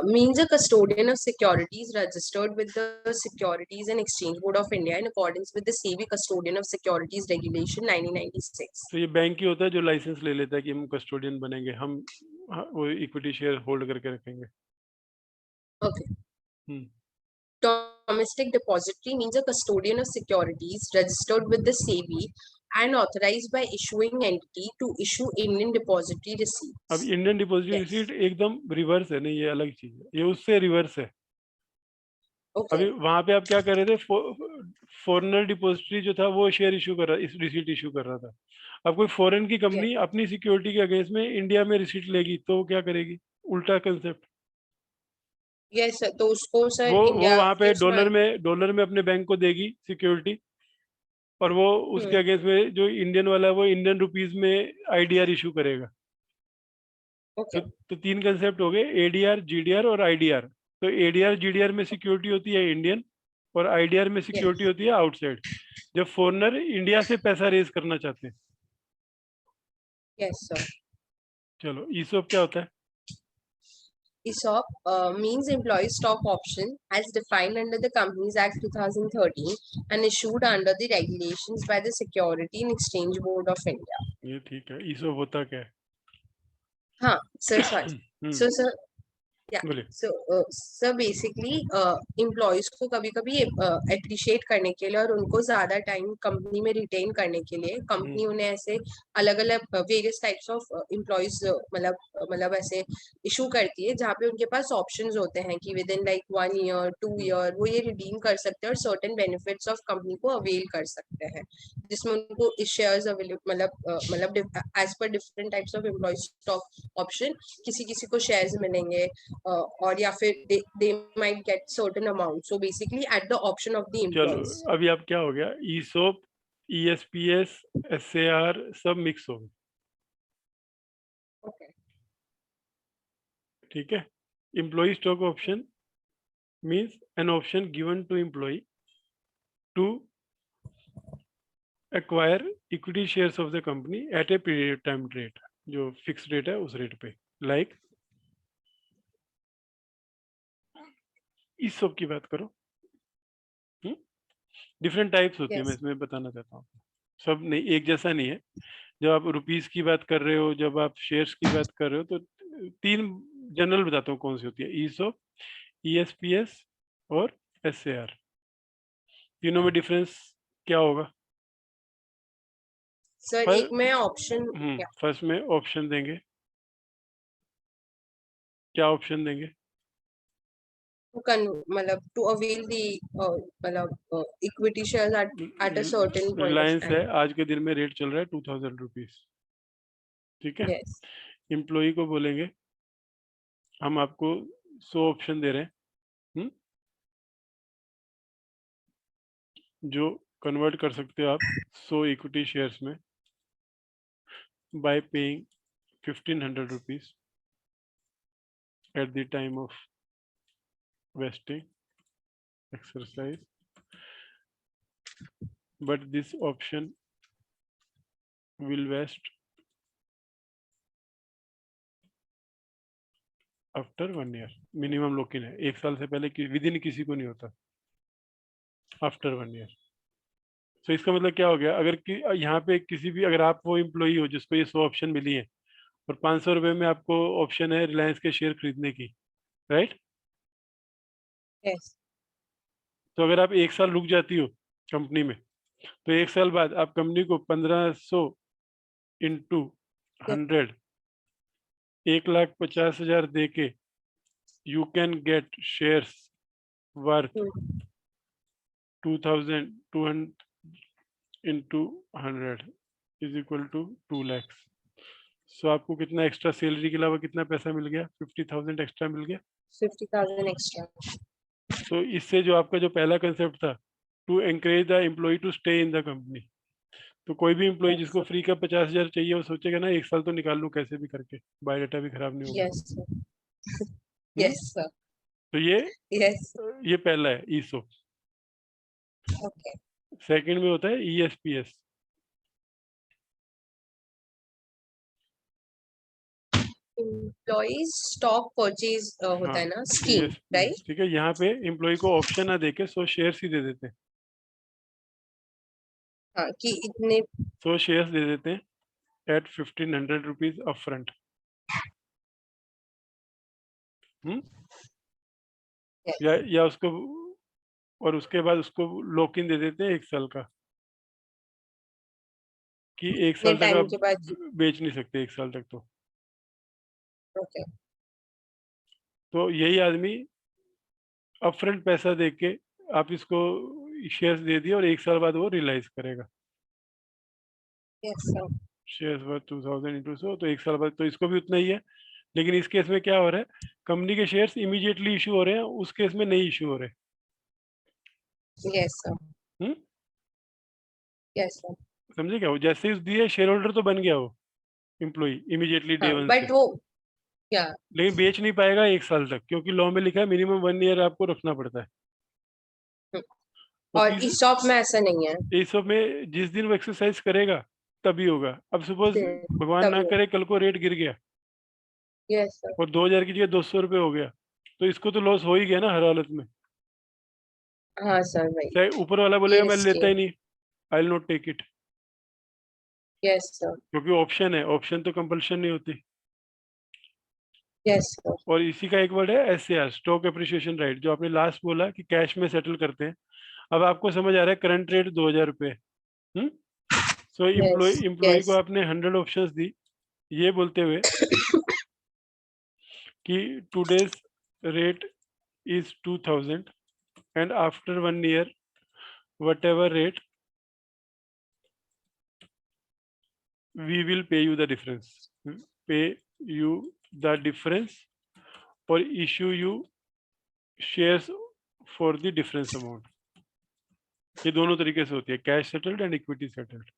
B: Means a custodian of securities registered with the Securities and Exchange Board of India in accordance with the SEBI Custodian of Securities Regulation 1996.
A: तो ये bank ही होता है जो लाइसेंस ले लेता है कि हम कस्टोडियन बनेंगे, हम वो इक्विटी शेयर होल्ड करके रखेंगे।
B: Okay.
A: Hmm
B: Domestic depository means a custodian of securities registered with the SEBI and authorized by issuing entity to issue Indian depository
A: अब
B: receipts.
A: Indian depository
B: Yes.
A: Receipt एकदम reverse है, नहीं ये अलग चीज है, ये उससे रिवर्स है।
B: Okay.
A: अभी वहां पे आप क्या कर रहे थे, फॉरेनर डिपॉजिटरी जो था वो शेयर इशू कर रहा, इस रिसीट इशू कर रहा था। अब कोई फॉरेन की
B: Yes.
A: कंपनी अपनी सिक्योरिटी के अगेंस्ट में इंडिया में रिसीट लेगी तो वो क्या करेगी, उल्टा कंसेप्ट।
B: Yes, sir. तो उसको सर
A: वो
B: इंडिया
A: वहां
B: के
A: पे
B: उसमें।
A: डॉलर में अपने बैंक को देगी सिक्योरिटी, और वो उसके
B: हम्म
A: अगेंस्ट में जो इंडियन वाला है वो इंडियन रुपीज में आईडीआर इशू करेगा।
B: ओके
A: तो तीन कंसेप्ट हो गए, एडीआर जीडीआर और आईडीआर। तो एडीआर जीडीआर में सिक्योरिटी होती है इंडियन, और आईडीआर में सिक्योरिटी
B: यस
A: होती है आउटसाइड, जब फॉरेनर इंडिया से पैसा रेज करना चाहते हैं।
B: Yes sir.
A: चलो ईसोप क्या होता है?
B: ESOP means employee stock option as defined under the Companies Act 2013 and issued under the regulations by the Security and Exchange Board of India.
A: ये ठीक है, ईसो होता क्या है?
B: हाँ, sir, sorry. So, sir, yeah.
A: बोलिए।
B: So basically employees को कभी कभी appreciate करने के लिए और उनको ज्यादा टाइम कंपनी में रिटेन करने के लिए कंपनी उन्हें ऐसे अलग अलग वेरियस टाइप्स ऑफ एम्प्लॉयज मतलब ऐसे इशू करती है जहाँ पे उनके पास ऑप्शंस होते हैं कि within like 1 year 2 year वो ये रिडीम कर सकते हैं और सर्टेन बेनिफिट्स ऑफ कंपनी को अवेल कर सकते हैं, जिसमें उनको शेयर्स अवेलेबल मतलब as per different types of employee stock option किसी किसी को शेयर्स मिलेंगे और या फिर they might get certain amount, so basically at the option of the
A: चलो
B: employees.
A: अभी आप क्या हो गया, ईसोप, ESPS, SAR सब मिक्स हो गए,
B: Okay.
A: ठीक है। Employee stock option means an option given to employee to acquire equity shares of the company at a period time rate, जो फिक्स रेट है उस रेट पे, लाइक इस सब की बात करो। डिफरेंट टाइप्स होती है, मैं
B: Yes.
A: इसमें बताना चाहता हूँ, सब नहीं एक जैसा नहीं है। जब आप रुपीस की बात कर रहे हो, जब आप शेयर्स की बात कर रहे हो, तो तीन जनरल बताता हूँ कौन सी होती है, ईसोप, ESPS और SAR। तीनों में डिफरेंस क्या होगा?
B: Sir,
A: पर
B: एक में ऑप्शन
A: फर्स्ट में ऑप्शन देंगे, क्या ऑप्शन देंगे?
B: मतलब टू अवेल दी मतलब equity shares at a certain point of
A: Reliance है,
B: time.
A: आज के दिन में रेट चल रहा है 2000 रुपीज, ठीक है।
B: Yes.
A: एम्प्लॉय को बोलेंगे हम आपको 100 ऑप्शन दे रहे हैं, जो कन्वर्ट कर सकते हो आप 100 इक्विटी शेयर्स में bye paying 1500 rupees at the time of vesting exercise, but this option will vest after 1 year। Minimum lock in है, 1 साल से पहले विद इन किसी को नहीं होता, आफ्टर 1 ईयर। तो इसका मतलब क्या हो गया, अगर यहाँ पे किसी भी, अगर आप वो एम्प्लॉई हो जिसको ये 100 ऑप्शन मिली है और 500 रुपए में आपको ऑप्शन है रिलायंस के शेयर खरीदने की, राइट?
B: Yes.
A: तो अगर आप 1 साल रुक जाती हो कंपनी में, तो 1 साल बाद आप कंपनी को 1500 इंटू 100 1,50,000 दे के you can get shares worth 2200 into 100 is equal to 2 lakh. So आपको कितना एक्स्ट्रा सैलरी के अलावा कितना पैसा मिल गया? 50,000 एक्स्ट्रा मिल गया।
B: 50,000 extra.
A: तो इससे जो आपका जो पहला कंसेप्ट था, to encourage the employee to stay in the company, तो कोई भी एम्प्लॉय जिसको फ्री का 50,000 चाहिए वो सोचेगा ना 1 साल तो निकाल लूं कैसे भी करके, बायोडाटा भी खराब नहीं होगा।
B: Yes, sir. Yes, sir.
A: तो
B: Yes.
A: ये पहला है ईसो।
B: Okay.
A: सेकंड में होता है ESPS।
B: Employees stock purchase होता है ना स्कीम, राइट?
A: ठीक है, यहाँ पे एम्प्लॉय को ऑप्शन ना देके 100 शेयर्स ही दे देते हैं,
B: हाँ कि इतने
A: 100 शेयर्स दे देते हैं एट 1500 रुपीज अप फ्रंट। या उसको, और उसके बाद उसको लॉक इन दे देते हैं 1 साल का, कि 1 साल तक
B: टाइम
A: आप
B: के बाद।
A: बेच नहीं सकते 1 साल तक।
B: Okay.
A: तो यही आदमी अपफ्रंट पैसा दे के आप इसको शेयर्स दे दिए और 1 साल बाद वो रियलाइज करेगा।
B: Yes, sir.
A: Shares worth 2000 into 100, तो 1 साल बाद तो इसको भी उतना ही है। लेकिन इस केस में क्या हो रहा है, कंपनी के शेयर्स इमीडिएटली इशू हो रहे हैं, उस केस में नहीं इशू हो रहे।
B: Yes, sir. Yes, sir.
A: समझे क्या? वो जैसे ही दिए शेयर होल्डर तो बन गया वो एम्प्लॉय इमीडिएटली डे 1 से,
B: बट वो क्या
A: लेकिन बेच नहीं पाएगा 1 साल तक, क्योंकि लॉ में लिखा है मिनिमम 1 ईयर आपको रखना पड़ता है। तो
B: और ESOP में ऐसा नहीं है।
A: ESOP में जिस दिन वो एक्सरसाइज करेगा तभी होगा। अब सपोज भगवान ना
B: तभी
A: करे कल को रेट गिर गया,
B: Yes, sir.
A: और 2000 की जगह 200 रुपये हो गया, तो इसको तो लॉस हो ही गया ना हर हालत में।
B: हाँ सर, वही
A: चाहे ऊपर वाला
B: ये
A: बोलेगा मैं
B: risky
A: लेता
B: है।
A: ही नहीं, I will not take it,
B: Yes, sir.
A: क्योंकि ऑप्शन है, ऑप्शन तो कंपल्शन नहीं होती।
B: Yes, sir.
A: और इसी का एक वर्ड है एसएआर, स्टॉक एप्रिसिएशन राइट, जो आपने लास्ट बोला कि कैश में सेटल करते हैं। अब आपको समझ आ रहा है करंट रेट 2000 रुपये। सो
B: Yes,
A: इम्प्लॉय को
B: yes.
A: आपने 100 ऑप्शंस दी, ये बोलते हुए कि today's rate is 2000 and after 1 year whatever rate we will pay you the difference, pay you the difference or issue you shares for the difference amount। ये दोनों तरीके से होती है, cash settled and equity settled.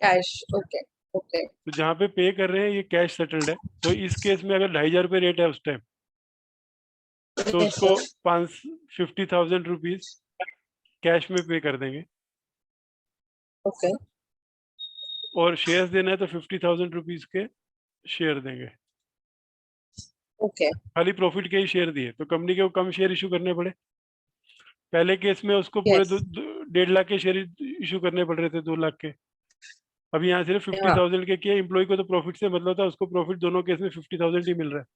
B: Cash. Okay. Okay.
A: तो जहाँ पे पे कर रहे हैं ये कैश सेटल्ड है, तो इस केस में अगर 2500 रुपये रेट है उस टाइम, तो
B: Yes,
A: उसको
B: sir.
A: 50,000 रुपीज कैश में पे कर देंगे,
B: Okay.
A: और शेयर्स देना है तो 50,000 रुपीज के शेयर देंगे।
B: Okay.
A: खाली प्रॉफिट के ही शेयर दिए तो कंपनी के को कम शेयर इशू करने पड़े। पहले केस में उसको पूरे
B: Yes.
A: 1.5 लाख के शेयर इशू करने पड़ रहे थे, 2 लाख के। अभी यहाँ सिर्फ
B: Yeah.
A: 50,000 के किए, एम्प्लॉय को तो प्रॉफिट से मतलब था, उसको प्रॉफिट दोनों केस में 50,000 ही मिल रहा है।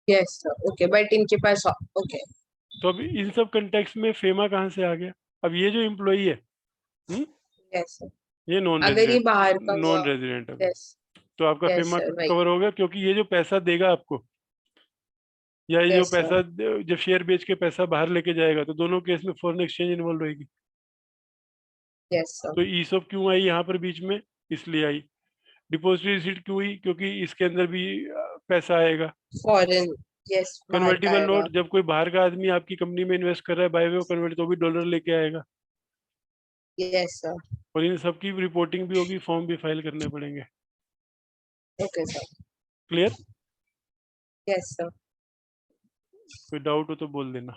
B: Yes, sir. Okay. But इनके पास okay.
A: तो अब इन सब कंटेक्स्ट में फेमा कहाँ से आ गया? अब ये जो एम्प्लॉई है,
B: Yes, sir.
A: ये नॉन
B: अगर ये
A: रेजिडेंट,
B: बाहर का हुआ।
A: नॉन रेजिडेंट अभी,
B: Yes.
A: तो आपका
B: Yes,
A: FEMA
B: sir. Right.
A: Cover होगा, क्योंकि ये जो पैसा देगा आपको, या ये जो
B: Yes, sir.
A: पैसा जब शेयर बेच के पैसा बाहर लेके जाएगा, तो दोनों केस में फॉरेन एक्सचेंज इन्वॉल्व रहेगी।
B: Yes, sir.
A: तो ईसॉप क्यों आई यहाँ पर बीच में? इसलिए आई। डिपॉजिटरी रिसीट क्यों हुई? क्योंकि इसके अंदर भी पैसा आएगा।
B: Foreign. Yes. बाहर का
A: कन्वर्टिबल
B: आएगा।
A: नोट, जब कोई बाहर का आदमी आपकी कंपनी में इन्वेस्ट कर रहा है बाय वे कन्वर्ट, तो भी डॉलर लेके आएगा,
B: Yes, sir.
A: और इन सब की रिपोर्टिंग भी होगी, फॉर्म भी फाइल करने पड़ेंगे।
B: Okay, sir.
A: Clear?
B: Yes, sir.
A: कोई डाउट हो तो बोल देना।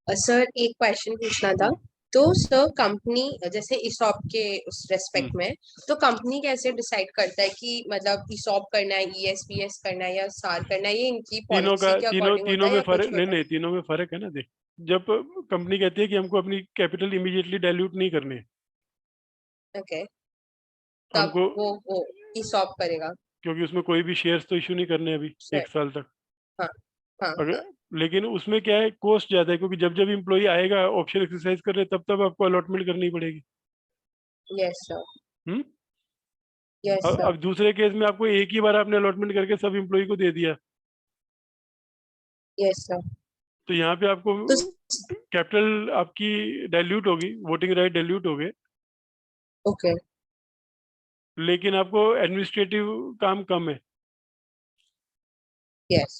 B: सर एक क्वेश्चन पूछना था। तो सर कंपनी जैसे ईसॉप के उस रेस्पेक्ट में, तो कंपनी कैसे डिसाइड करता है कि मतलब ईसॉप करना है, ईएसपीएस करना है या सार करना है? ये इनकी
A: तीनों का
B: पॉलिसी के अकॉर्डिंग होता
A: तीनों
B: है
A: में
B: या कुछ
A: फर्क,
B: भी होता
A: नहीं, तीनों में फर्क है ना। देख, जब कंपनी कहती है कि हमको अपनी कैपिटल इमीडिएटली डाइल्यूट नहीं करनी है,
B: है? ओके। तब
A: हमको,
B: वो ईसॉप करेगा।
A: क्योंकि उसमें कोई भी शेयर्स तो इशू नहीं करने अभी
B: Sure.
A: 1 साल तक।
B: हाँ हाँ
A: अगर, लेकिन उसमें क्या है, कॉस्ट ज्यादा है, क्योंकि जब जब एम्प्लॉय आएगा ऑप्शन एक्सरसाइज कर रहे, तब तब आपको अलॉटमेंट करनी पड़ेगी।
B: Yes sir.
A: Hmm
B: yes sir.
A: अब दूसरे केस में आपको एक ही बार आपने अलॉटमेंट करके सब एम्प्लॉय को दे दिया,
B: यस सर।
A: तो यहाँ पे आपको
B: तो
A: कैपिटल आपकी डाइल्यूट होगी, वोटिंग राइट डाइल्यूट हो गए,
B: ओके।
A: लेकिन आपको एडमिनिस्ट्रेटिव काम कम है।
B: यस।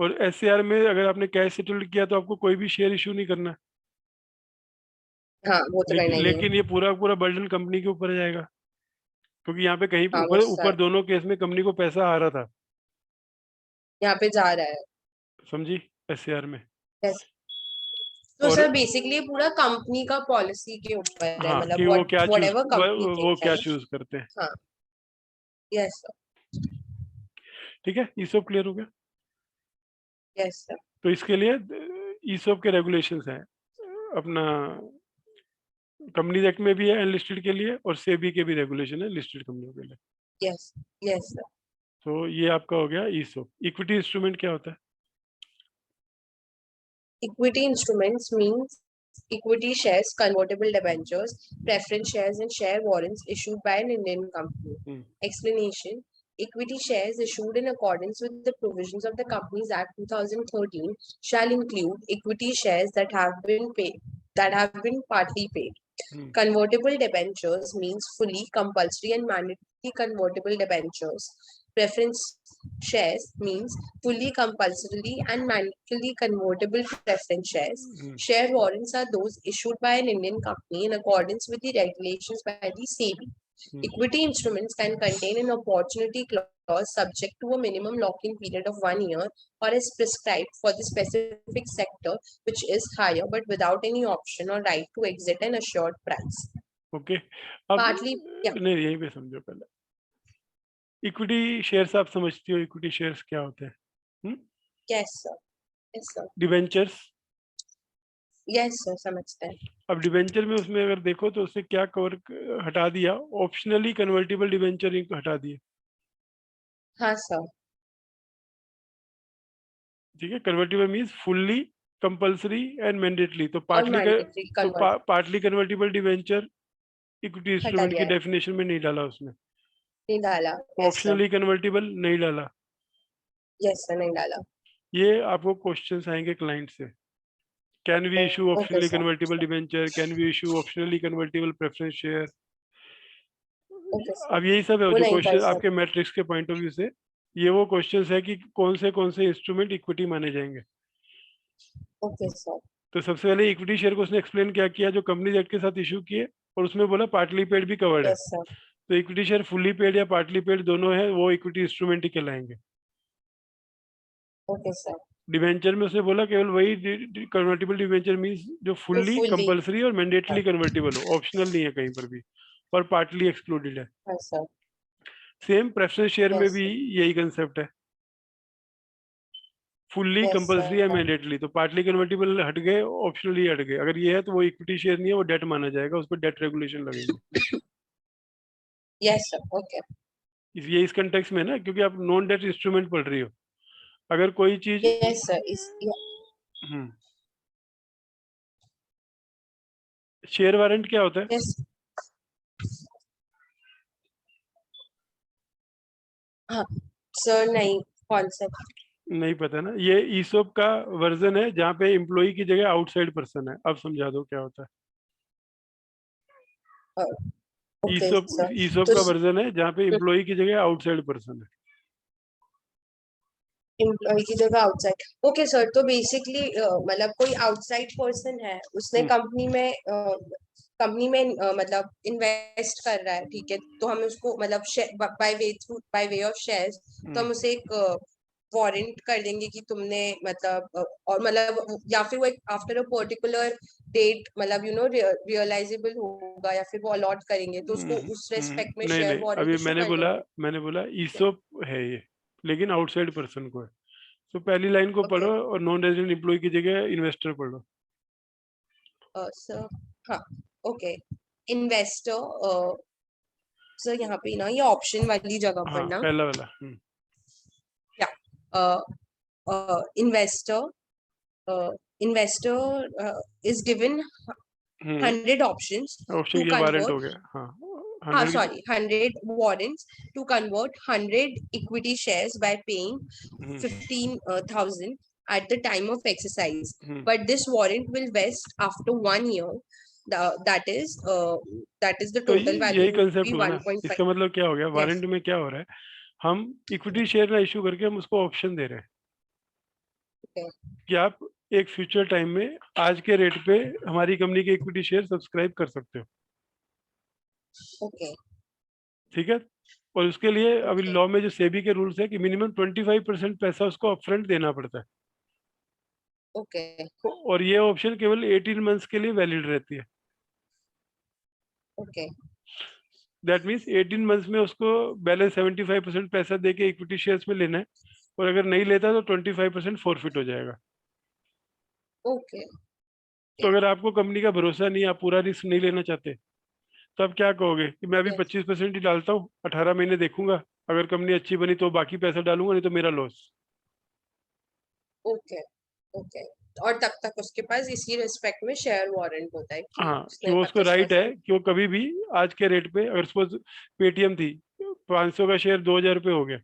A: और एससीआर में अगर आपने कैश सेटल्ड किया तो आपको कोई भी शेयर इशू नहीं करना,
B: हाँ वो तो करना ही है।
A: लेकिन ये पूरा पूरा बर्डन कंपनी के ऊपर जाएगा, क्योंकि यहाँ पे कहीं
B: हाँ वो
A: ऊपर ऊपर
B: सर
A: दोनों केस में कंपनी को पैसा आ रहा था,
B: यहाँ पे जा रहा है।
A: समझी, एससीआर में।
B: यस। तो
A: और
B: सर बेसिकली पूरा कंपनी का पॉलिसी के ऊपर है,
A: हाँ,
B: मतलब
A: कि वो क्या चूज,
B: व्हाटएवर कंपनी
A: वो
B: थिंक्स,
A: क्या
B: राइट?
A: चूज करते हैं।
B: हाँ। Yes sir.
A: ठीक है, ये सब क्लियर हो गया।
B: Yes sir.
A: तो इसके लिए ईसॉप के रेगुलेशंस हैं अपना, कंपनीज एक्ट में भी है अनलिस्टेड के लिए, और सेबी के भी रेगुलेशन है लिस्टेड कंपनियों के लिए।
B: यस। Yes sir.
A: तो ये आपका हो गया ईसॉप। इक्विटी इंस्ट्रूमेंट क्या होता है?
B: Equity instruments means equity shares, convertible debentures, preference shares, and share warrants issued by an Indian company. Explanation: equity shares issued in accordance with the provisions of the Companies Act 2013 shall include equity shares that have been partly paid. Convertible debentures means fully compulsory and mandatory convertible debentures. Preference shares means fully compulsorily and mandatorily convertible preference shares. Share warrants are those issued by an Indian company in accordance with the regulations by the SEBI. Equity instruments can contain an opportunity clause subject to a minimum lock-in period of 1 year or is prescribed for the specific sector which is higher but without any option or right to exit an assured price.
A: Okay, अब
B: Partly, yeah.
A: नहीं, यहीं पे समझो पहले। Equity shares आप समझती हो, equity shares क्या होते हैं?
B: Yes, sir. Yes, sir.
A: Debentures,
B: Yes, sir. समझते हैं.
A: अब डिबेंचर में उसमें अगर देखो तो उससे क्या कवर हटा दिया, ऑप्शनली कन्वर्टिबल डिबेंचर हटा दिए,
B: हाँ, sir.
A: ठीक है। Convertible means fully compulsory and mandatory, तो
B: और mandatory convert
A: partly convertible debenture equity
B: हटा
A: इंस्ट्रूमेंट
B: दिया
A: की
B: है.
A: डेफिनेशन में नहीं डाला उसमें।
B: नहीं डाला. Yes, sir.
A: ऑप्शनली कन्वर्टिबल नहीं डाला।
B: Yes, sir. नहीं डाला.
A: ये आपको क्वेश्चंस आएंगे क्लाइंट से, can we issue
B: Okay,
A: optionally
B: sir.
A: Convertible debenture, can we issue optionally convertible preference share.
B: Okay, sir.
A: अब यही सब है
B: वो
A: जो
B: नहीं कर
A: क्वेश्चन आपके
B: सकते.
A: मैट्रिक्स के पॉइंट ऑफ व्यू से, ये वो क्वेश्चंस है कि कौन से इंस्ट्रूमेंट इक्विटी माने जाएंगे।
B: Okay, sir.
A: तो सबसे पहले इक्विटी शेयर को उसने एक्सप्लेन क्या किया, जो कंपनी एक्ट के साथ इशू किए, और उसमें बोला पार्टली पेड भी कवर्ड है।
B: Yes, sir.
A: तो इक्विटी शेयर फुल्ली पेड या पार्टली पेड दोनों है, वो इक्विटी इंस्ट्रूमेंट ही कहलाएंगे।
B: Okay, sir.
A: डिवेंचर में उसने बोला केवल वही कन्वर्टिबल डिवेंचर मींस जो
B: तो
A: फुल्ली
B: fully.
A: कंपलसरी और मैंडेटली कन्वर्टिबल हो, ऑप्शनल नहीं है कहीं पर भी, और पार्टली एक्सक्लूडेड है।
B: हाँ, sir.
A: सेम प्रेफरेंस शेयर में
B: Yes,
A: भी
B: sir.
A: यही कंसेप्ट है, फुल्ली
B: Yes,
A: कंपलसरी या
B: sir.
A: मैंडेटली, तो पार्टली कन्वर्टिबल हट गए, ऑप्शनली हट गए। अगर ये है तो वो इक्विटी शेयर नहीं है, वो डेट माना जाएगा, उस पर डेट रेगुलेशन लगेगी।
B: Yes, sir. Okay.
A: ये इस कंटेक्स्ट में ना, क्योंकि आप नॉन डेट इंस्ट्रूमेंट पढ़ रही हो। अगर कोई चीज
B: Yes, sir.
A: शेयर वारंट क्या होता है?
B: Yes. हाँ, sir. नहीं, concept.
A: नहीं पता ना, ये ईसोप का वर्जन है जहाँ पे एम्प्लॉय की जगह आउटसाइड पर्सन है। अब समझा दो क्या होता है।
B: Okay,
A: ईसोप
B: sir.
A: ईसोप
B: तो
A: का वर्जन है जहाँ पे एम्प्लॉय की जगह आउटसाइड पर्सन है।
B: एम्प्लॉय की जगह आउटसाइड. ओके सर, तो बेसिकली मतलब कोई आउटसाइड पर्सन है, उसने
A: हम्म,
B: कंपनी में मतलब इन्वेस्ट कर रहा है, ठीक है, तो हम उसको मतलब बाय वे ऑफ शेयर्स, तो हम उसे एक वारंट कर देंगे कि तुमने मतलब और मतलब या फिर वो एक आफ्टर अ पर्टिकुलर डेट मतलब रियलाइजेबल होगा, या फिर वो अलॉट करेंगे तो उसको उस रेस्पेक्ट में
A: नहीं
B: शेयर
A: नहीं,
B: वारंट
A: अभी
B: इशू कर देंगे.
A: मैंने बोला ईसोप है ये, लेकिन आउटसाइड पर्सन को है। तो पहली लाइन को
B: ओके
A: पढ़ो और नॉन रेजिडेंट एम्प्लॉय की जगह इन्वेस्टर पढ़ो।
B: सर. हाँ. ओके. इन्वेस्टर. सर यहाँ पे ना ये ऑप्शन वाली जगह पर
A: हाँ,
B: ना,
A: पहला वाला।
B: या investor is given 100 options
A: option
B: to
A: की वारंट हो
B: convert.
A: गया, हाँ।
B: हाँ,
A: 100
B: sorry, 100 warrants to convert 100 equity shares by paying 15,000 at the time of exercise. But this warrant will vest after 1 year. That is the
A: तो
B: total value
A: यही
B: will
A: concept
B: be
A: हुआ ना।
B: 1.5.
A: इसका मतलब क्या हो गया,
B: Yes.
A: वारंट में क्या हो रहा है, हम इक्विटी शेयर ना इशू करके हम उसको ऑप्शन दे रहे हैं
B: Okay.
A: कि आप एक फ्यूचर टाइम में आज के रेट पे हमारी कंपनी के इक्विटी शेयर सब्सक्राइब कर सकते हो,
B: Okay.
A: ठीक है। और उसके लिए अभी
B: Okay.
A: लॉ में जो सेबी के रूल्स है कि मिनिमम 25% पैसा उसको अपफ्रंट देना पड़ता है।
B: Okay.
A: और ये ऑप्शन केवल 18 मंथ्स के लिए वैलिड रहती है।
B: Okay.
A: दैट मीन्स 18 मंथ्स में उसको बैलेंस 75% पैसा दे के इक्विटी शेयर्स में लेना है, और अगर नहीं लेता तो 25% फॉरफिट हो जाएगा।
B: Okay.
A: तो अगर आपको कंपनी का भरोसा नहीं, आप पूरा रिस्क नहीं लेना चाहते, तो आप क्या कहोगे कि मैं अभी
B: Yes.
A: 25% ही डालता हूँ, 18 महीने देखूंगा, अगर कंपनी अच्छी बनी तो बाकी पैसा डालूंगा, नहीं तो मेरा लॉस।
B: Okay. Okay. और तब तक उसके पास इसी रिस्पेक्ट में शेयर वारंट होता है कि
A: हाँ, कि
B: उसने
A: वो उसको राइट है
B: 25%.
A: कि वो कभी भी आज के रेट पे, अगर सपोज पेटीएम थी, 500 का शेयर 2000 रुपये हो गया,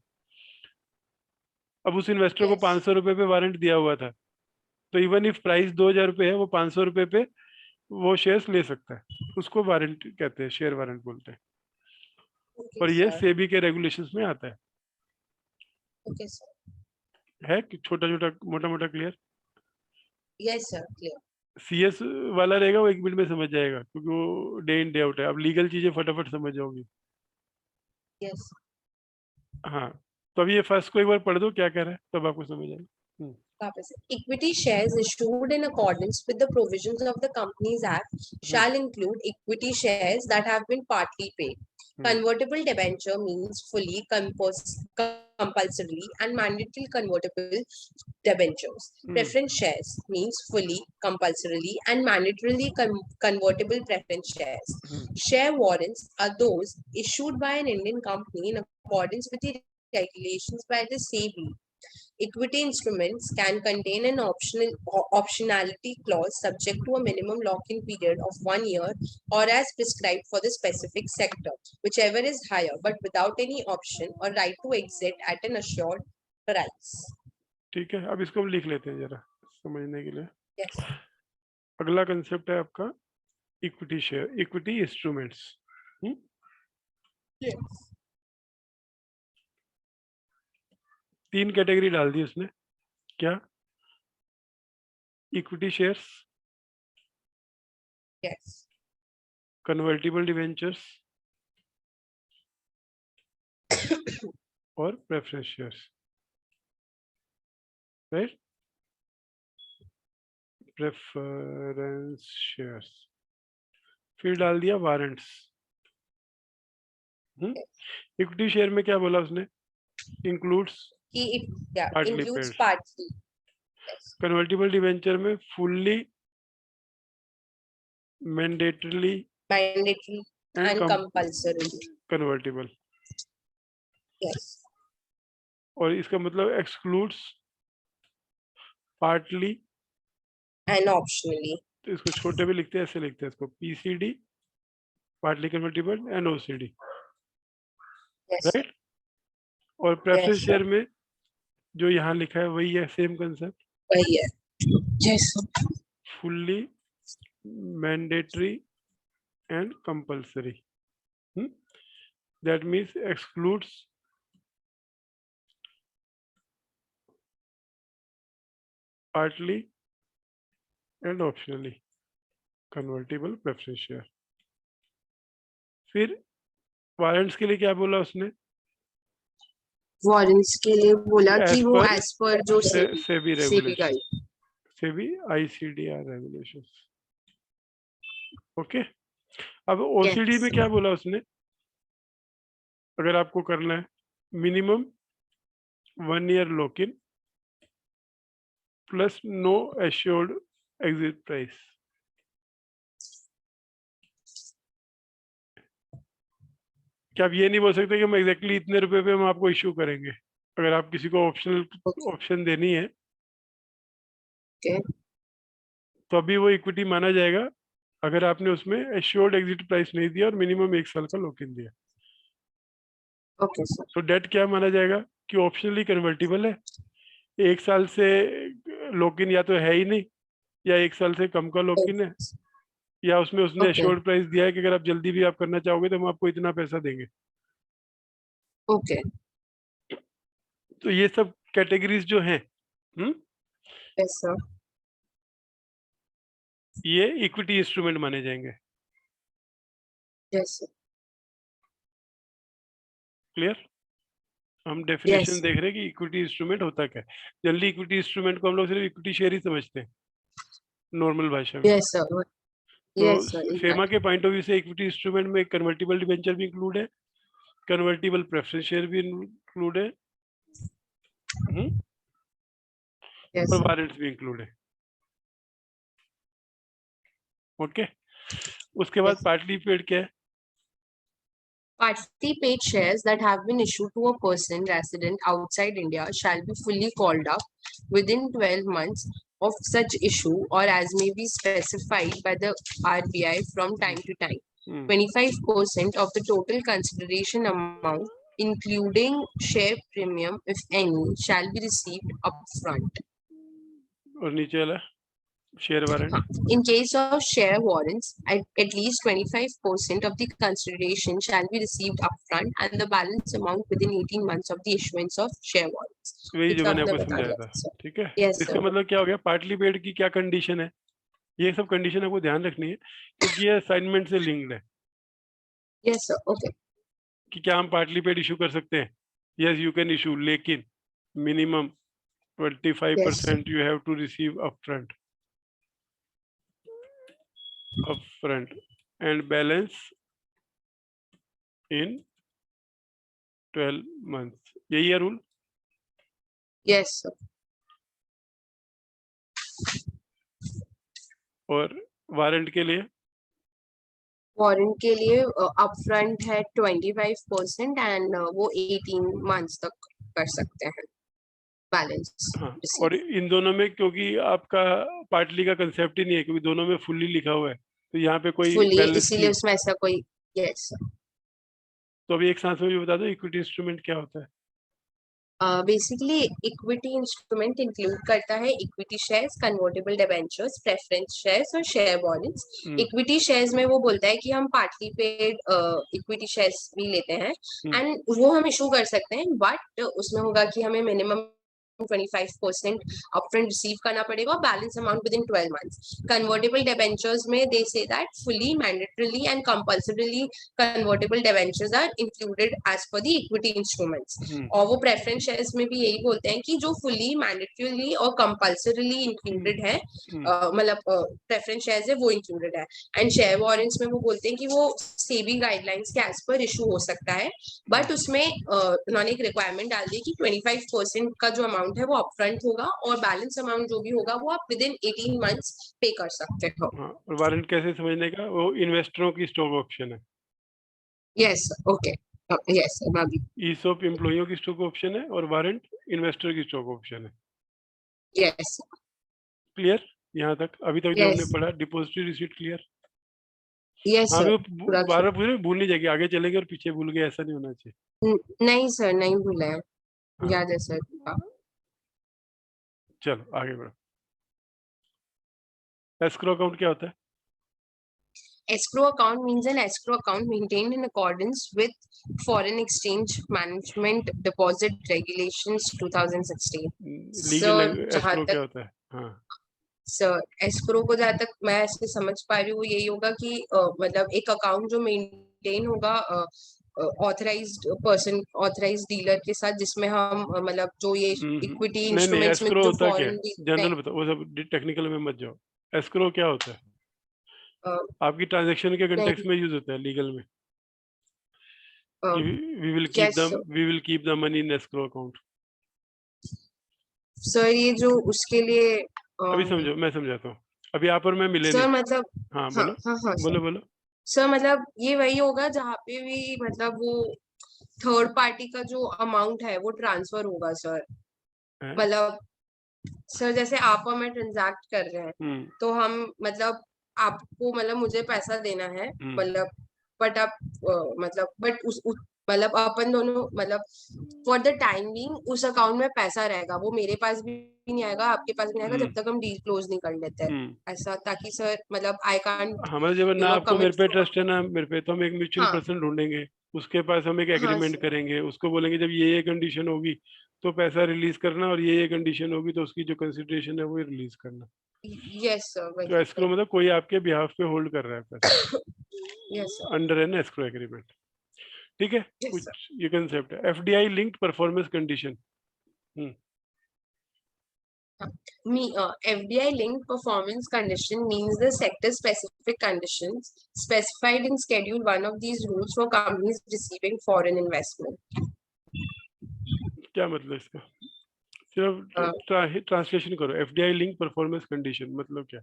A: अब उस इन्वेस्टर को
B: Yes.
A: 500 रुपये पे वारंट दिया हुआ था, तो इवन इफ प्राइस 2000 रुपये है, वो 500 रुपये पे वो शेयर्स ले सकता है, उसको वारंट कहते हैं, शेयर वारंट बोलते हैं।
B: Okay,
A: और ये
B: sir.
A: सेबी के रेगुलेशंस में आता
B: Okay, sir.
A: है कि छोटा छोटा मोटा मोटा clear.
B: Yes, sir. Clear.
A: CS वाला रहेगा वो 1 मिनट में समझ जाएगा, क्योंकि वो डे इन डे आउट है। अब लीगल चीजें फटाफट समझ जाओगी।
B: Yes.
A: हाँ, तो अभी ये फर्स्ट को एक बार पढ़ दो क्या कह रहा है, तब आपको समझ आएगा।
B: Equity shares issued in accordance with the provisions of the Companies Act shall include equity shares that have been partly paid. Convertible debenture means fully compulsorily and mandatory convertible debentures. Preference shares means fully, compulsorily and mandatorily convertible preference shares. Share warrants are those issued by an Indian company in accordance with the regulations by the SEBI. Equity instruments can contain an optionality clause subject to a minimum lock-in period of 1 year or as prescribed for the specific sector, whichever is higher, but without any option or right to exit at an assured price.
A: ठीक है, अब इसको हम लिख लेते हैं जरा समझने के लिए।
B: Yes.
A: अगला कंसेप्ट है आपका equity share, equity instruments.
B: Yes.
A: 3 category डाल दी उसने, क्या? Equity shares,
B: Yes.
A: Convertible debentures और preference shares, right? Preference shares, फिर डाल दिया वारंट्स। इक्विटी शेयर में क्या बोला उसने? Includes partly
B: includes
A: paid.
B: partly. Yes.
A: Convertible debenture में fully, mandatorily
B: and compulsorily.
A: Convertible.
B: Yes.
A: और इसका मतलब एक्सक्लूड्स पार्टली
B: and optionally.
A: तो इसको छोटे में लिखते हैं, ऐसे लिखते हैं इसको, PCD partly convertible and OCD,
B: Yes.
A: Right? और प्रेफरेंस
B: Yes,
A: शेयर में जो यहाँ लिखा है वही है, सेम कंसेप्ट,
B: वही है। Yes.
A: Fully, mandatory and compulsory. That means excludes partly and optionally convertible preference share. फिर वारंट्स के लिए क्या बोला उसने?
B: वारंट्स के लिए बोला कि वो
A: per
B: एज पर जो
A: SEBI
B: SEBI
A: regulation,
B: guide.
A: SEBI ICDR regulations. Okay, अब ओसीडी में क्या बोला उसने? अगर आपको करना है minimum 1 year lock in plus no assured exit price. क्या आप ये नहीं बोल सकते कि हम एग्जैक्टली इतने रुपए पे हम आपको इश्यू करेंगे? अगर आप किसी को ऑप्शन देनी है तो अभी वो इक्विटी माना जाएगा अगर आपने उसमें एश्योर्ड एग्जिट प्राइस नहीं दिया और मिनिमम 1 साल का लॉक इन दिया।
B: Okay sir.
A: तो डेट क्या माना जाएगा कि ऑप्शनली कन्वर्टिबल है, 1 साल से लॉक इन या तो है ही नहीं या 1 साल से कम का लॉक इन है, या उसमें उसने एश्योर्ड प्राइस दिया है कि अगर आप जल्दी भी आप करना चाहोगे तो हम आपको इतना पैसा देंगे।
B: ओके।
A: तो ये सब कैटेगरीज जो हैं
B: यस सर।
A: ये इक्विटी इंस्ट्रूमेंट माने जाएंगे।
B: Yes sir.
A: क्लियर? हम डेफिनेशन
B: Yes.
A: देख रहे हैं कि इक्विटी इंस्ट्रूमेंट होता क्या है। जनरली इक्विटी इंस्ट्रूमेंट को हम लोग सिर्फ इक्विटी शेयर ही समझते हैं नॉर्मल भाषा में।
B: Yes sir. Yes sir.
A: तो फेमा के पॉइंट ऑफ व्यू से इक्विटी इंस्ट्रूमेंट में कन्वर्टिबल डिबेंचर भी इंक्लूड है, कन्वर्टिबल प्रेफरेंस शेयर भी इंक्लूड है,
B: Yes,
A: और
B: sir.
A: वारंट्स भी इंक्लूड है। ओके, उसके बाद पार्टली पेड क्या है?
B: Partly paid shares that have been issued to a person resident outside India shall be fully called up within 12 months of such issue or as may be specified by the RBI from time to time. 25% of the total consideration amount, including share premium, if any, shall be received upfront.
A: और नीचे वाला share warrant?
B: In case of share warrants, at least 25% of the consideration shall be received upfront and the balance amount within 18 months of the issuance of share warrants.
A: वही जो मैंने आपको समझाया था, ठीक है?
B: Yes,
A: इसका
B: sir.
A: मतलब क्या हो गया? पार्टली पेड की क्या कंडीशन है? ये सब कंडीशन आपको ध्यान रखनी है क्योंकि ये असाइनमेंट से लिंक्ड है।
B: Yes, sir. Okay.
A: कि क्या हम पार्टली पेड इशू कर सकते हैं? यस यू कैन इशू, लेकिन minimum 25% you have to receive upfront and balance in 12 months. यही है रूल.
B: Yes, sir.
A: और वारंट के लिए
B: वारंट के लिए अपफ्रंट है 25% एंड वो 18 मंथ्स तक कर सकते हैं बैलेंस.
A: हाँ. और इन दोनों में क्योंकि आपका पार्टली का कंसेप्ट ही नहीं है, क्योंकि दोनों में फुल्ली लिखा हुआ है, तो यहाँ पे कोई
B: फुली,
A: बैलेंस
B: इसीलिए
A: नहीं.
B: उसमें ऐसा कोई. यस.
A: तो अभी एक सांस में भी बता दो इक्विटी इंस्ट्रूमेंट क्या होता है.
B: बेसिकली इक्विटी इंस्ट्रूमेंट इंक्लूड करता है equity shares, convertible debentures, preference shares और शेयर वॉरेंट्स. इक्विटी शेयर्स में वो बोलता है कि हम पार्टली पेड इक्विटी शेयर्स भी लेते हैं एंड वो हम इशू कर सकते हैं, बट उसमें होगा कि हमें मिनिमम 25% upfront receive करना पड़ेगा, balance amount within 12 months. Convertible debentures में they say that fully, mandatorily and compulsorily convertible debentures are included as per the equity instruments. और वो preference shares में भी यही बोलते हैं कि जो fully, mandatorily और compulsorily included है, मतलब preference shares है वो included है. And share warrants में वो बोलते हैं कि वो SEBI guidelines के as per issue हो सकता है, but उसमें उन्होंने एक requirement डाल दी कि 25% का जो amount है वो अपफ्रंट होगा और बैलेंस अमाउंट जो भी होगा वो आप विद इन 18 मंथ्स पे कर सकते हो.
A: हाँ. और वारंट कैसे समझने का, वो इन्वेस्टरों की स्टॉक ऑप्शन है.
B: यस. ओके. यस.
A: ईसॉप एम्प्लॉइयों की स्टॉक ऑप्शन है और वारंट इन्वेस्टर की स्टॉक ऑप्शन है.
B: यस.
A: क्लियर यहाँ तक? अभी तक जो हमने पढ़ा, डिपॉजिटरी रिसीट क्लियर.
B: यस
A: हाँ.
B: सर.
A: बारह पूरे भूल नहीं जाएगी, आगे चलेंगे और पीछे भूल गए, ऐसा नहीं होना चाहिए.
B: नहीं सर, नहीं भूला है.
A: हाँ.
B: याद है सर.
A: चलो आगे बढ़ो. एस्क्रो अकाउंट क्या होता है?
B: Escrow account means an escrow account maintained in accordance with Foreign Exchange Management Deposit Regulations 2016.
A: Legal
B: जहाँ
A: एस्क्रो क्या
B: तक
A: होता है? हाँ.
B: सर एस्क्रो को जहाँ तक मैं ऐसे समझ पा रही हूँ यही होगा कि मतलब एक अकाउंट जो मेंटेन होगा ऑथराइज्ड पर्सन, ऑथराइज्ड डीलर के साथ, जिसमें हम मतलब जो ये इक्विटी इंस्ट्रूमेंट्स में
A: एस्क्रो
B: जो
A: होता क्या है?
B: फॉरेन
A: जनरल बताओ, वो सब टेक्निकल में मत जाओ. एस्क्रो क्या होता है? आपकी ट्रांजैक्शन के कंटेक्स्ट में यूज होता है लीगल में. we will keep the money in escrow account.
B: Sir ये जो उसके लिए
A: अभी समझो, मैं समझाता हूँ. अभी आप और मैं मिले
B: सर
A: नहीं.
B: मतलब
A: हाँ बोलो.
B: हाँ
A: बोलो.
B: सर मतलब ये वही होगा जहाँ पे भी मतलब वो थर्ड पार्टी का जो अमाउंट है वो ट्रांसफर होगा सर. मतलब सर जैसे आप और मैं ट्रांजैक्ट कर रहे हैं तो हम मतलब आपको मतलब मुझे पैसा देना है, मतलब बट आप मतलब बट उस मतलब अपन दोनों मतलब फॉर द टाइम बीइंग उस अकाउंट में पैसा रहेगा, वो मेरे पास भी नहीं आएगा, आपके पास भी नहीं आएगा, जब तक हम डील क्लोज नहीं कर लेते हैं. ऐसा ताकि सर मतलब आई कांट
A: हमारा जब ना आपको मेरे पे ट्रस्ट है ना मेरे पे, तो हम एक म्यूचुअल पर्सन ढूंढेंगे, उसके पास हम एक एग्रीमेंट करेंगे, उसको बोलेंगे जब ये कंडीशन होगी तो पैसा रिलीज करना, और ये कंडीशन होगी तो उसकी जो कंसिडरेशन है वो रिलीज करना.
B: Yes sir.
A: तो एस्क्रो मतलब कोई आपके बिहाफ पे होल्ड कर रहा है पैसा.
B: Yes sir.
A: Under an escrow agreement. ठीक है. कुछ ये कंसेप्ट है. FDI linked performance condition.
B: FDI linked performance condition means the sector specific conditions specified in schedule 1 of these rules for companies receiving foreign investment.
A: क्या मतलब इसका? सिर्फ translation करो. एफडीआई लिंक परफॉर्मेंस कंडीशन मतलब क्या?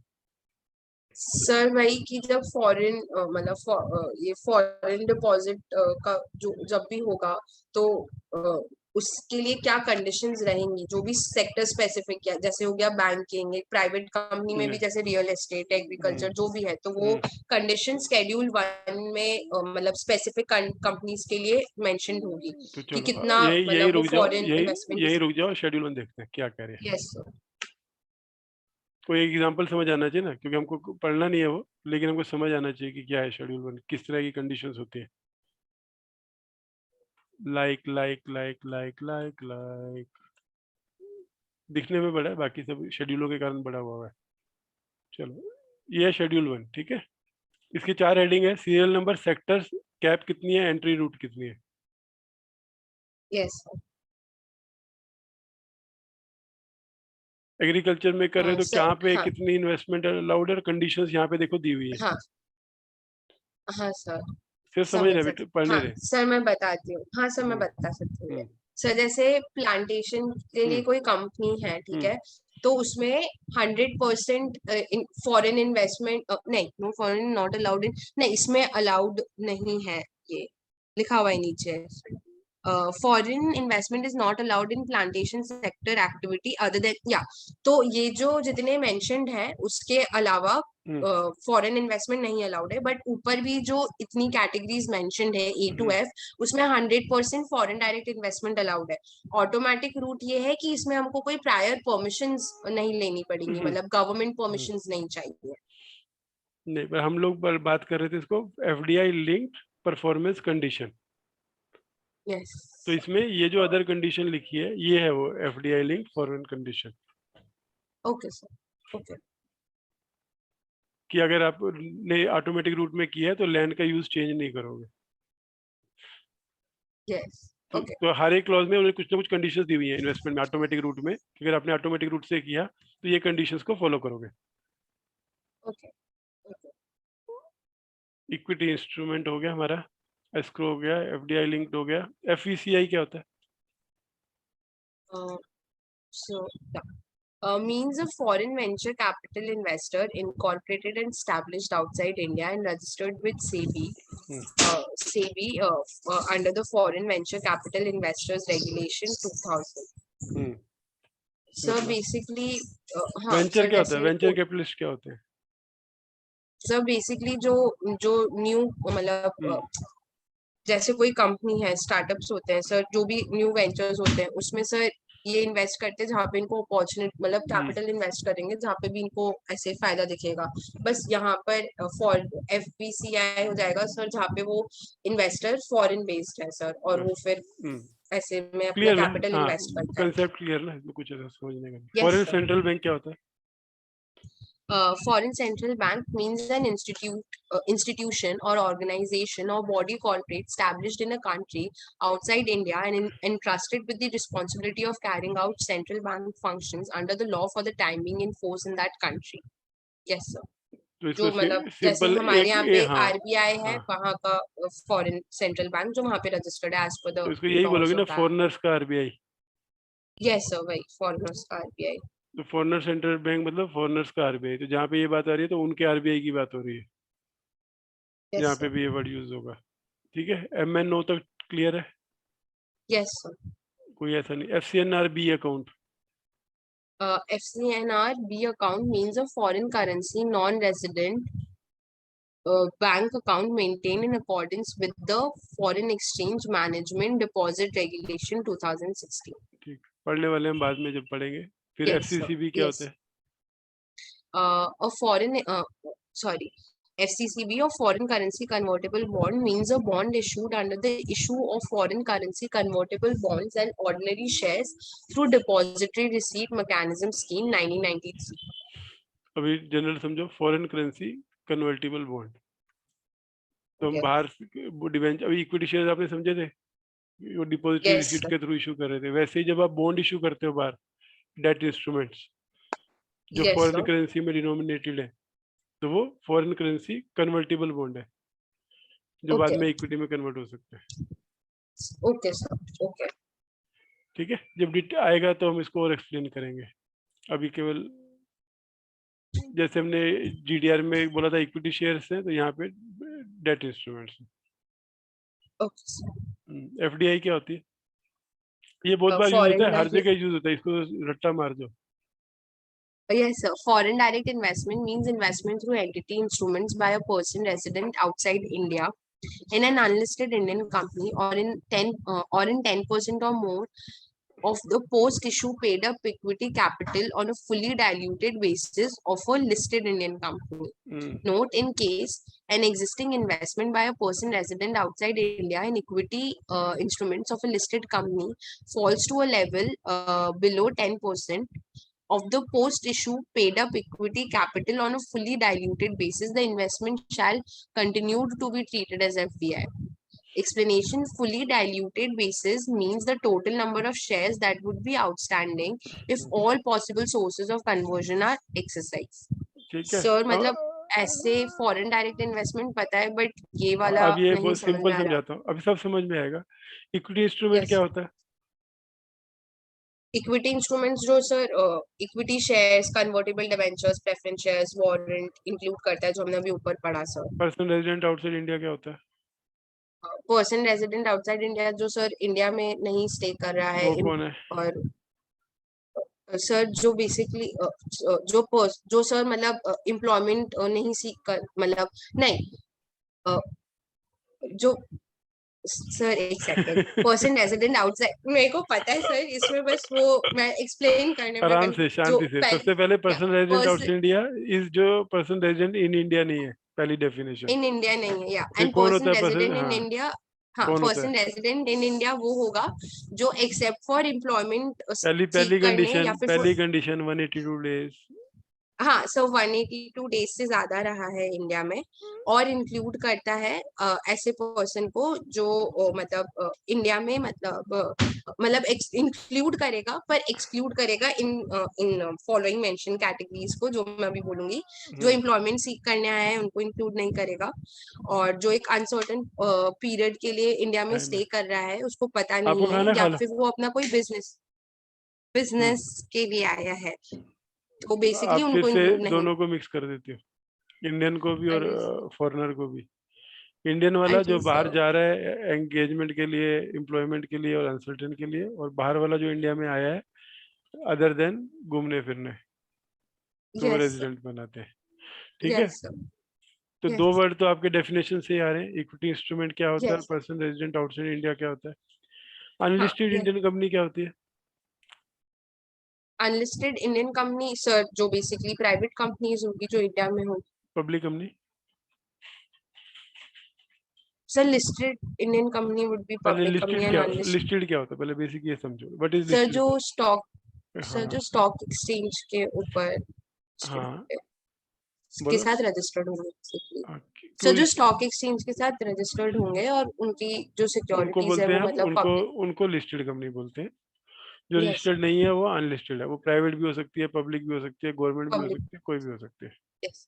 B: सर वही कि जब फॉरेन मतलब ये फॉरेन डिपॉजिट का जो जब भी होगा तो उसके लिए क्या कंडीशंस रहेंगी, जो भी सेक्टर स्पेसिफिक है, जैसे हो गया बैंकिंग, एक प्राइवेट कंपनी में भी जैसे रियल एस्टेट, एग्रीकल्चर जो भी है, तो वो कंडीशन शेड्यूल 1 में मतलब स्पेसिफिक कंपनीज के लिए मेंशन होगी कि कितना मतलब वो फॉरेन इन्वेस्टमेंट.
A: यही रुक जाओ, शेड्यूल 1 देखते हैं क्या कह रहे हैं.
B: Yes sir.
A: कोई एग्जांपल समझ आना चाहिए ना, क्योंकि हमको पढ़ना नहीं है वो, लेकिन हमको समझ आना चाहिए कि क्या है शेड्यूल 1, किस तरह की कंडीशंस होती है. लाइक दिखने में बड़ा है, बाकी सब शेड्यूलों के कारण बड़ा हुआ है. चलो ये है शेड्यूल 1. ठीक है. इसकी 4 हेडिंग है. सीरियल नंबर, सेक्टर्स, कैप कितनी है, एंट्री रूट कितनी है.
B: Yes sir.
A: एग्रीकल्चर में कर रहे हैं तो
B: सर,
A: कहाँ पे
B: हाँ
A: कितनी इन्वेस्टमेंट अलाउड है, कंडीशंस यहाँ पे देखो दी हुई है।
B: हाँ हाँ सर,
A: सिर्फ समझ
B: समझ
A: रहे
B: सकती
A: पढ़ने
B: हाँ
A: रहे।
B: सर, मैं बताती हूँ। हाँ सर, मैं
A: हम्म,
B: बता सकती हूँ।
A: हम्म,
B: सर जैसे प्लांटेशन के लिए
A: हम्म,
B: कोई कंपनी है, ठीक
A: हम्म,
B: है, तो उसमें 100% फॉरेन इन्वेस्टमेंट नहीं, no foreign not allowed in, नहीं इसमें अलाउड नहीं है, ये लिखा हुआ है नीचे। Foreign investment is not allowed in plantation sector activity other than, या तो ये जो जितने मेंशन्ड है उसके अलावा
A: हम्म,
B: फॉरेन इन्वेस्टमेंट नहीं अलाउड है, बट ऊपर भी जो इतनी कैटेगरीज मेंशन्ड है A to F, उसमें 100% फॉरेन डायरेक्ट इन्वेस्टमेंट अलाउड है। ऑटोमेटिक रूट ये है कि इसमें हमको कोई प्रायर परमिशंस नहीं लेनी पड़ेंगी,
A: हम्म,
B: मतलब गवर्नमेंट परमिशंस नहीं चाहिए।
A: नहीं, पर हम लोग बात कर रहे थे इसको FDI linked performance condition.
B: Yes.
A: तो इसमें ये जो अदर कंडीशन लिखी है ये है वो FDI linked foreign condition,
B: okay sir, okay.
A: कि अगर आपने ऑटोमेटिक रूट में किया है तो लैंड का यूज चेंज नहीं करोगे।
B: यस। ओके
A: तो हर एक क्लॉज में उन्होंने कुछ ना कुछ कंडीशंस दी हुई है इन्वेस्टमेंट में ऑटोमेटिक रूट में, कि अगर आपने ऑटोमेटिक रूट से किया तो ये कंडीशंस को फॉलो करोगे।
B: Okay okay.
A: इक्विटी इंस्ट्रूमेंट हो गया हमारा, एस्क्रो हो गया, एफडीआई लिंक्ड हो गया। एफईसीआई क्या होता है?
B: So, yeah. Means a foreign venture capital investor incorporated and established outside India and registered with SEBI, under the Foreign Venture Capital Investors Regulation 2000.
A: Hmm,
B: So
A: मतलब
B: basically, हाँ
A: वेंचर
B: सर,
A: क्या होता है,
B: जैसे
A: वेंचर कैपिटलिस्ट क्या होते हैं?
B: Sir basically जो जो न्यू मतलब
A: हम्म,
B: जैसे कोई कंपनी है, स्टार्टअप्स होते हैं सर, जो भी न्यू वेंचर्स होते हैं उसमें सर ये इन्वेस्ट करते हैं जहाँ पे इनको अपॉर्चुनिटी, मतलब
A: हम्म,
B: कैपिटल इन्वेस्ट करेंगे जहाँ पे भी इनको ऐसे फायदा दिखेगा। बस यहाँ पर फॉर FVCI हो जाएगा सर, जहाँ पे वो इन्वेस्टर फॉरेन बेस्ड है सर, और वो फिर ऐसे में अपना
A: क्लियर ना?
B: कैपिटल
A: हाँ,
B: इन्वेस्ट करता है।
A: कंसेप्ट क्लियर ना, इसमें कुछ ऐसा समझने का नहीं।
B: Yes
A: foreign
B: sir.
A: Central bank क्या होता है?
B: Foreign central bank means an institution or organization or body corporate established in a country outside India and entrusted with the responsibility of carrying out central bank functions under the law for the time being in force in that country. Yes, sir.
A: तो इसको
B: जो मतलब जैसे
A: simple
B: हमारे यहाँ पे
A: हाँ,
B: RBI है,
A: हाँ,
B: वहाँ का फॉरेन सेंट्रल बैंक जो वहाँ पे रजिस्टर्ड है एज पर द
A: तो इसको यही
B: लॉज
A: बोलोगे
B: ऑफ
A: ना,
B: दैट।
A: फॉरेनर्स का आरबीआई।
B: यस सर, वही फॉरेनर्स का RBI।
A: तो फॉरेनर सेंट्रल बैंक मतलब फॉरेनर्स का आरबीआई। तो जहाँ पे ये बात आ रही है तो उनके आरबीआई की बात हो रही है,
B: यस
A: जहाँ पे
B: सर।
A: भी ये वर्ड यूज होगा। ठीक है, MNO तक क्लियर है?
B: Yes sir.
A: कोई ऐसा नहीं। FCNR B account?
B: FCNR B account means a foreign currency non-resident bank account maintained in accordance with the Foreign Exchange Management Deposit Regulation 2016.
A: ठीक, पढ़ने वाले हम बाद में जब पढ़ेंगे। फिर
B: Yes, sir.
A: FCCB क्या होता
B: Yes.
A: है?
B: A foreign, sorry, FCCB or foreign currency convertible bond means a bond issued under the issue of foreign currency convertible bonds and ordinary shares through depository receipt mechanism scheme 1993.
A: अभी general समझो, foreign currency convertible bond. तो हम
B: Okay.
A: बाहर वो debenture, अभी equity share आपने समझे थे, वो डिपॉजिटरी
B: Yes,
A: रिसीट
B: sir.
A: के थ्रू इशू कर रहे थे। वैसे ही जब आप बॉन्ड इशू करते हो बाहर, डेट इंस्ट्रूमेंट्स जो
B: Yes,
A: फॉरेन
B: sir.
A: करेंसी में डिनोमिनेटेड है, तो वो फॉरेन करेंसी कन्वर्टिबल बॉन्ड है, जो बाद
B: Okay.
A: में इक्विटी में कन्वर्ट हो सकते हैं।
B: Okay, sir. Okay.
A: ठीक है, जब डिट आएगा तो हम इसको और एक्सप्लेन करेंगे। अभी केवल जैसे हमने GDR में बोला था इक्विटी शेयर्स है, तो यहाँ पे debt instruments.
B: Okay, sir.
A: FDI क्या होती है? ये बहुत बार यूज होता
B: Foreign
A: है, हर
B: direct,
A: जगह यूज होता है, इसको रट्टा मार दो।
B: yes, sir. Foreign direct investment means investment through entity instruments by a person resident outside India in an unlisted Indian company or in 10% or more of the post-issue paid-up equity capital on a fully diluted basis of a listed Indian company. Note: in case an existing investment by a person resident outside India in equity instruments of a listed company falls to a level below 10% of the post-issue paid-up equity capital on a fully diluted basis, the investment shall continue to be treated as FDI. explanation, fully diluted basis means the total number of shares that would be outstanding if all possible sources of conversion are exercised.
A: ठीक है।
B: Sir, मतलब ऐसे foreign direct investment पता है but ये वाला
A: अब ये
B: नहीं
A: बहुत
B: समझ में
A: सिंपल
B: आ रहा।
A: समझाता हूँ, अभी सब समझ में आएगा। Equity instrument
B: Yes.
A: क्या होता है?
B: इक्विटी इंस्ट्रूमेंट्स जो sir equity shares, convertible debentures, preference shares, warrant include करता है जो हमने अभी ऊपर पढ़ा sir.
A: Person resident outside India क्या होता है?
B: पर्सन रेजिडेंट आउटसाइड इंडिया जो सर इंडिया में नहीं स्टे कर रहा है
A: वो कौन है?
B: और सर जो बेसिकली जो सर मतलब एम्प्लॉयमेंट नहीं सीख कर मतलब नहीं जो सर एक सेकंड पर्सन रेजिडेंट आउटसाइड मेरे को पता है सर, इसमें बस वो मैं एक्सप्लेन करने में
A: आराम से,
B: जो
A: शांति से। सबसे पहले person resident outside India is जो पर्सन रेजिडेंट इन इंडिया नहीं है, पहली डेफिनेशन।
B: इन इंडिया नहीं है, या
A: फिर
B: एंड
A: कौन होता
B: पर्सन
A: है पर्सन?
B: रेजिडेंट इन
A: हाँ,
B: इंडिया। हाँ,
A: कौन होता है?
B: पर्सन रेजिडेंट इन इंडिया वो होगा जो एक्सेप्ट फॉर एम्प्लॉयमेंट
A: पहली
B: सीख करने या फिर
A: पहली कंडीशन 182 डेज।
B: हाँ सर 182 डेज से ज्यादा रहा है इंडिया में, और इंक्लूड करता है ऐसे पर्सन को जो मतलब इंडिया में मतलब इंक्लूड करेगा पर एक्सक्लूड करेगा इन इन फॉलोइंग मेंशन कैटेगरीज को जो मैं अभी बोलूंगी। जो एम्प्लॉयमेंट सीख करने आए हैं उनको इंक्लूड नहीं करेगा, और जो एक अनसर्टेन पीरियड के लिए इंडिया में स्टे कर रहा है, उसको पता
A: आपको
B: नहीं
A: खाना
B: है,
A: खा
B: या
A: लो।
B: फिर वो अपना कोई बिजनेस के लिए आया है, तो बेसिकली
A: आप फिर
B: उनको
A: से
B: इंक्लूड नहीं।
A: दोनों को मिक्स कर देती हो, इंडियन को भी और
B: Understood.
A: फॉरेनर को भी। इंडियन वाला जो
B: Understood,
A: बाहर
B: sir.
A: जा रहा है एंगेजमेंट के लिए, एम्प्लॉयमेंट के लिए और अनसर्टेन के लिए, और बाहर वाला जो इंडिया में आया है अदर देन घूमने फिरने, तो वो
B: Yes, sir.
A: रेजिडेंट बनाते हैं। ठीक है,
B: Yes, sir.
A: तो
B: Yes.
A: दो वर्ड तो आपके डेफिनेशन से ही आ रहे हैं। इक्विटी इंस्ट्रूमेंट क्या होता है और
B: Yes.
A: Person resident outside India क्या होता है?
B: हाँ,
A: अनलिस्टेड
B: yes.
A: इंडियन कंपनी क्या होती है?
B: Unlisted Indian company, sir, जो basically private companies होगी जो इंडिया में होगी।
A: Public company?
B: Sir, listed Indian company would be
A: पहले
B: public company and unlisted.
A: Listed क्या होता है, पहले बेसिक ये समझो, व्हाट इज
B: Sir,
A: लिस्टेड?
B: जो
A: हाँ
B: stock exchange के ऊपर
A: हाँ,
B: के
A: बोलो।
B: साथ रजिस्टर्ड होंगे basically.
A: हाँ,
B: सर
A: क्यों
B: जो स्टॉक एक्सचेंज के साथ रजिस्टर्ड होंगे और उनकी जो
A: उनको
B: सिक्योरिटीज है
A: बोलते हैं
B: वो
A: हम,
B: मतलब
A: उनको
B: पब्लिक।
A: उनको लिस्टेड कंपनी बोलते हैं। जो
B: यस,
A: रजिस्टर्ड नहीं है वो अनलिस्टेड है, वो प्राइवेट भी हो सकती है, पब्लिक भी हो सकती है, गवर्नमेंट भी हो
B: पब्लिक।
A: सकती है, कोई भी हो सकती है।
B: यस।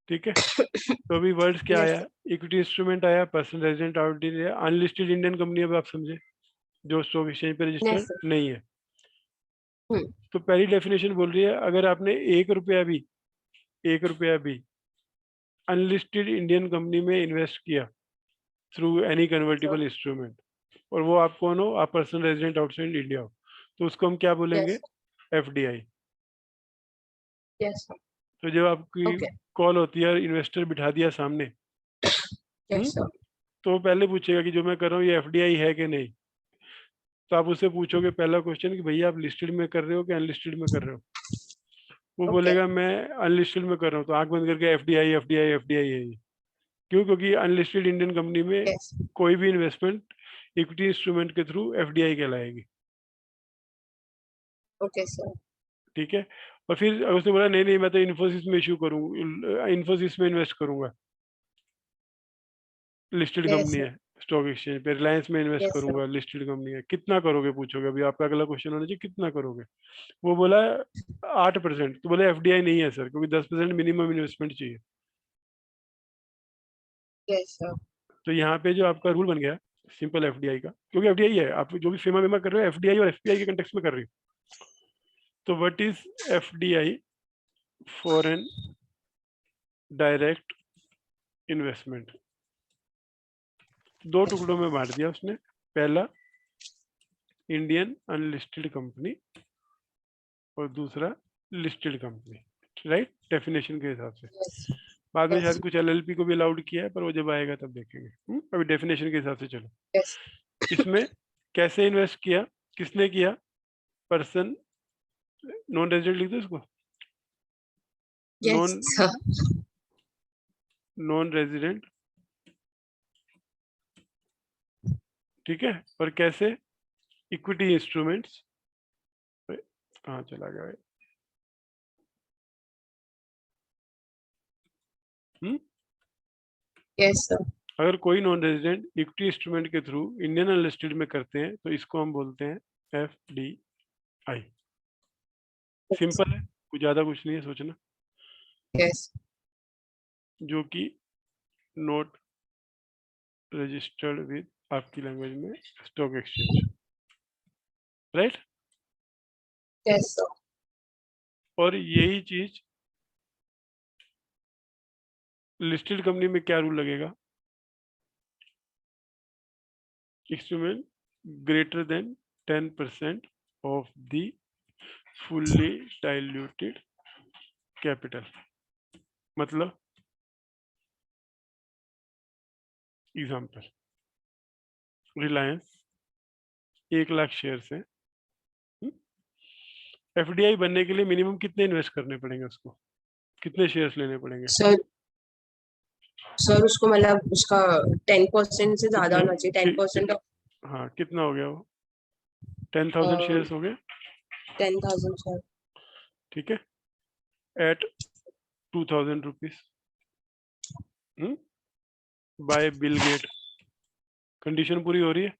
A: ठीक है, तो अभी वर्ड्स क्या
B: यस
A: आया?
B: सर।
A: इक्विटी इंस्ट्रूमेंट आया, person resident out India, unlisted Indian company. अब आप समझे, जो स्टॉक एक्सचेंज पे
B: यस
A: रजिस्टर्ड
B: सर।
A: नहीं है। तो पहली डेफिनेशन बोल रही है, अगर आपने 1 रुपया भी अनलिस्टेड इंडियन कंपनी में इन्वेस्ट किया थ्रू एनी कन्वर्टिबल इंस्ट्रूमेंट, और वो आप कौन हो? आप पर्सन रेजिडेंट आउटसाइड इंडिया हो, तो उसको हम क्या बोलेंगे?
B: यस।
A: एफडीआई।
B: Yes sir.
A: तो जब आपकी
B: ओके।
A: कॉल होती है, इन्वेस्टर बिठा दिया सामने,
B: यस सर।
A: तो वो पहले पूछेगा कि जो मैं कर रहा हूँ ये एफडीआई है कि नहीं। तो आप उससे पूछोगे पहला क्वेश्चन कि भैया आप लिस्टेड में कर रहे हो कि अनलिस्टेड में कर रहे हो? वो
B: ओके।
A: बोलेगा मैं अनलिस्टेड में कर रहा हूँ, तो आंख बंद करके एफडीआई एफडीआई एफडीआई है ये। क्यों? क्योंकि अनलिस्टेड इंडियन कंपनी में
B: यस।
A: कोई भी इन्वेस्टमेंट इक्विटी इंस्ट्रूमेंट के थ्रू एफडीआई कहलाएगी।
B: Okay sir.
A: ठीक है, और फिर उसने बोला नहीं नहीं मैं तो इन्फोसिस में इशू करूँ, इन्फोसिस में इन्वेस्ट करूंगा, लिस्टेड
B: यस
A: कंपनी
B: सर।
A: है स्टॉक एक्सचेंज पे। रिलायंस में इन्वेस्ट
B: यस सर।
A: करूंगा, लिस्टेड कंपनी है। कितना करोगे पूछोगे, अभी आपका अगला क्वेश्चन होना चाहिए कितना करोगे। वो बोला 8%, तो बोले एफडीआई नहीं है सर, क्योंकि 10% मिनिमम इन्वेस्टमेंट चाहिए।
B: Yes sir.
A: तो यहाँ पे जो आपका रूल बन गया सिंपल एफडीआई का, क्योंकि एफडीआई है, आप जो भी फेमा वेमा कर रहे हो एफडीआई और एफपीआई के कंटेक्स्ट में कर रहे हो। तो what is FDI? Foreign direct investment. दो टुकड़ों में बांट दिया उसने। पहला इंडियन अनलिस्टेड कंपनी, और दूसरा लिस्टेड कंपनी। राइट, डेफिनेशन के हिसाब से।
B: यस।
A: बाद में
B: यस।
A: शायद कुछ एलएलपी को भी अलाउड किया है, पर वो जब आएगा तब देखेंगे। अभी डेफिनेशन के हिसाब से चलो।
B: यस।
A: इसमें कैसे इन्वेस्ट किया, किसने किया? पर्सन, नॉन रेजिडेंट लिख दो इसको,
B: yes
A: non
B: sir.
A: Non resident. ठीक है, और कैसे? Equity instruments. कहाँ चला गया भाई?
B: Yes sir.
A: अगर कोई नॉन रेजिडेंट इक्विटी इंस्ट्रूमेंट के थ्रू इंडियन अनलिस्टेड में करते हैं तो इसको हम बोलते हैं FDI। सिंपल है, कुछ ज्यादा कुछ नहीं है सोचना,
B: Yes.
A: जो कि नोट रजिस्टर्ड विद आपकी लैंग्वेज में stock exchange, right.
B: Yes, sir.
A: और यही चीज लिस्टेड कंपनी में क्या रूल लगेगा, instrument greater than 10% of the fully diluted capital. मतलब एग्जांपल, रिलायंस 1 लाख शेयर्स है, FDI बनने के लिए मिनिमम कितने इन्वेस्ट करने पड़ेंगे, उसको कितने शेयर्स लेने पड़ेंगे?
B: सर उसको मतलब उसका 10% से ज्यादा होना चाहिए, 10% ऑफ
A: हाँ, कितना हो गया वो? 10,000 शेयर्स हो गए,
B: 10,000 सर।
A: ठीक है, at 2,000 rupees by bill gate. Condition पूरी हो रही है?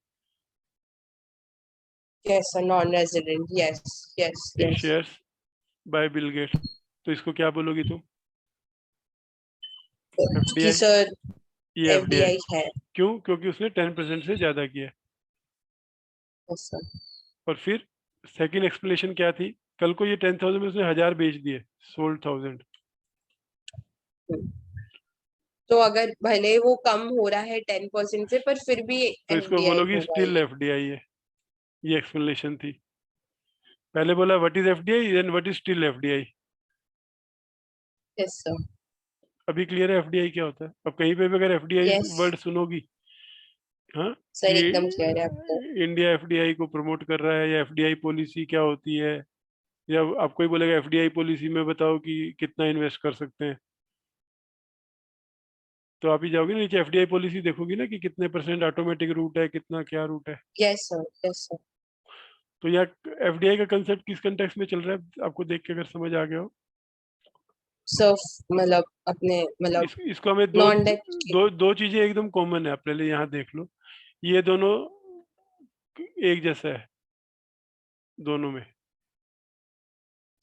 B: Yes sir, non resident, yes yes yes.
A: Shares by bill gate, तो इसको क्या बोलोगी तुम?
B: कि
A: FDI।
B: सर
A: ये FDI
B: FDI है।
A: क्यों? क्योंकि उसने 10% से ज्यादा किया।
B: Yes sir.
A: और फिर सेकंड एक्सप्लेनेशन क्या थी? कल को ये 10,000 में उसने 1,000 बेच दिए, सोल्ड 1,000,
B: तो अगर भले वो कम हो रहा है 10% से, पर फिर भी
A: तो इसको
B: FDI
A: बोलोगी
B: होगा
A: स्टिल
B: ये।
A: FDI है। ये एक्सप्लेनेशन थी। पहले बोला what is FDI, then what is still FDI।
B: Yes sir.
A: अभी क्लियर है FDI क्या होता है? अब कहीं पे भी अगर FDI
B: यस
A: वर्ड सुनोगी, हाँ,
B: सर,
A: कि
B: एकदम क्लियर है आपको।
A: इंडिया FDI को प्रमोट कर रहा है, या FDI पॉलिसी क्या होती है, या आपको ही बोलेगा FDI पॉलिसी में बताओ कि कितना इन्वेस्ट कर सकते हैं, तो आप ही जाओगे ना नीचे FDI पॉलिसी देखोगी ना कि कितने % ऑटोमेटिक रूट है, कितना क्या रूट है।
B: Yes sir, yes sir.
A: तो यहाँ FDI का कंसेप्ट किस कंटेक्स्ट में चल रहा है आपको देख के अगर समझ आ गया हो?
B: सर मतलब अपने मतलब
A: इसको हमें दो
B: नॉन डेट।
A: दो दो चीजें एकदम कॉमन है, अपने लिए यहाँ देख लो, ये दोनों एक जैसा है दोनों में।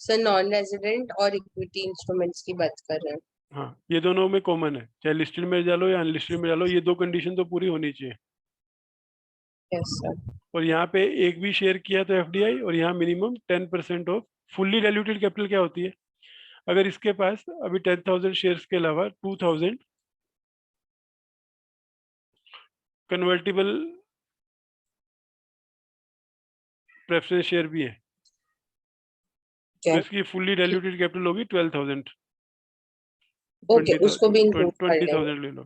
B: सर नॉन रेजिडेंट और इक्विटी इंस्ट्रूमेंट्स की बात कर रहे हैं।
A: हाँ, ये दोनों में कॉमन है, चाहे लिस्टेड में डालो या अनलिस्टेड में डालो, ये दो कंडीशन तो पूरी होनी चाहिए।
B: Yes sir.
A: और यहाँ पे एक भी शेयर किया तो FDI, और यहाँ minimum 10% off fully diluted capital क्या होती है? अगर इसके पास अभी 10,000 शेयर्स के अलावा 2,000 कन्वर्टेबल प्रेफरेंस शेयर भी है,
B: क्या?
A: तो इसकी फुल्ली डाइल्यूटेड कैपिटल होगी 12,000,
B: ओके, उसको भी इंक्लूड कर लेंगे।
A: 20,000 ले लो,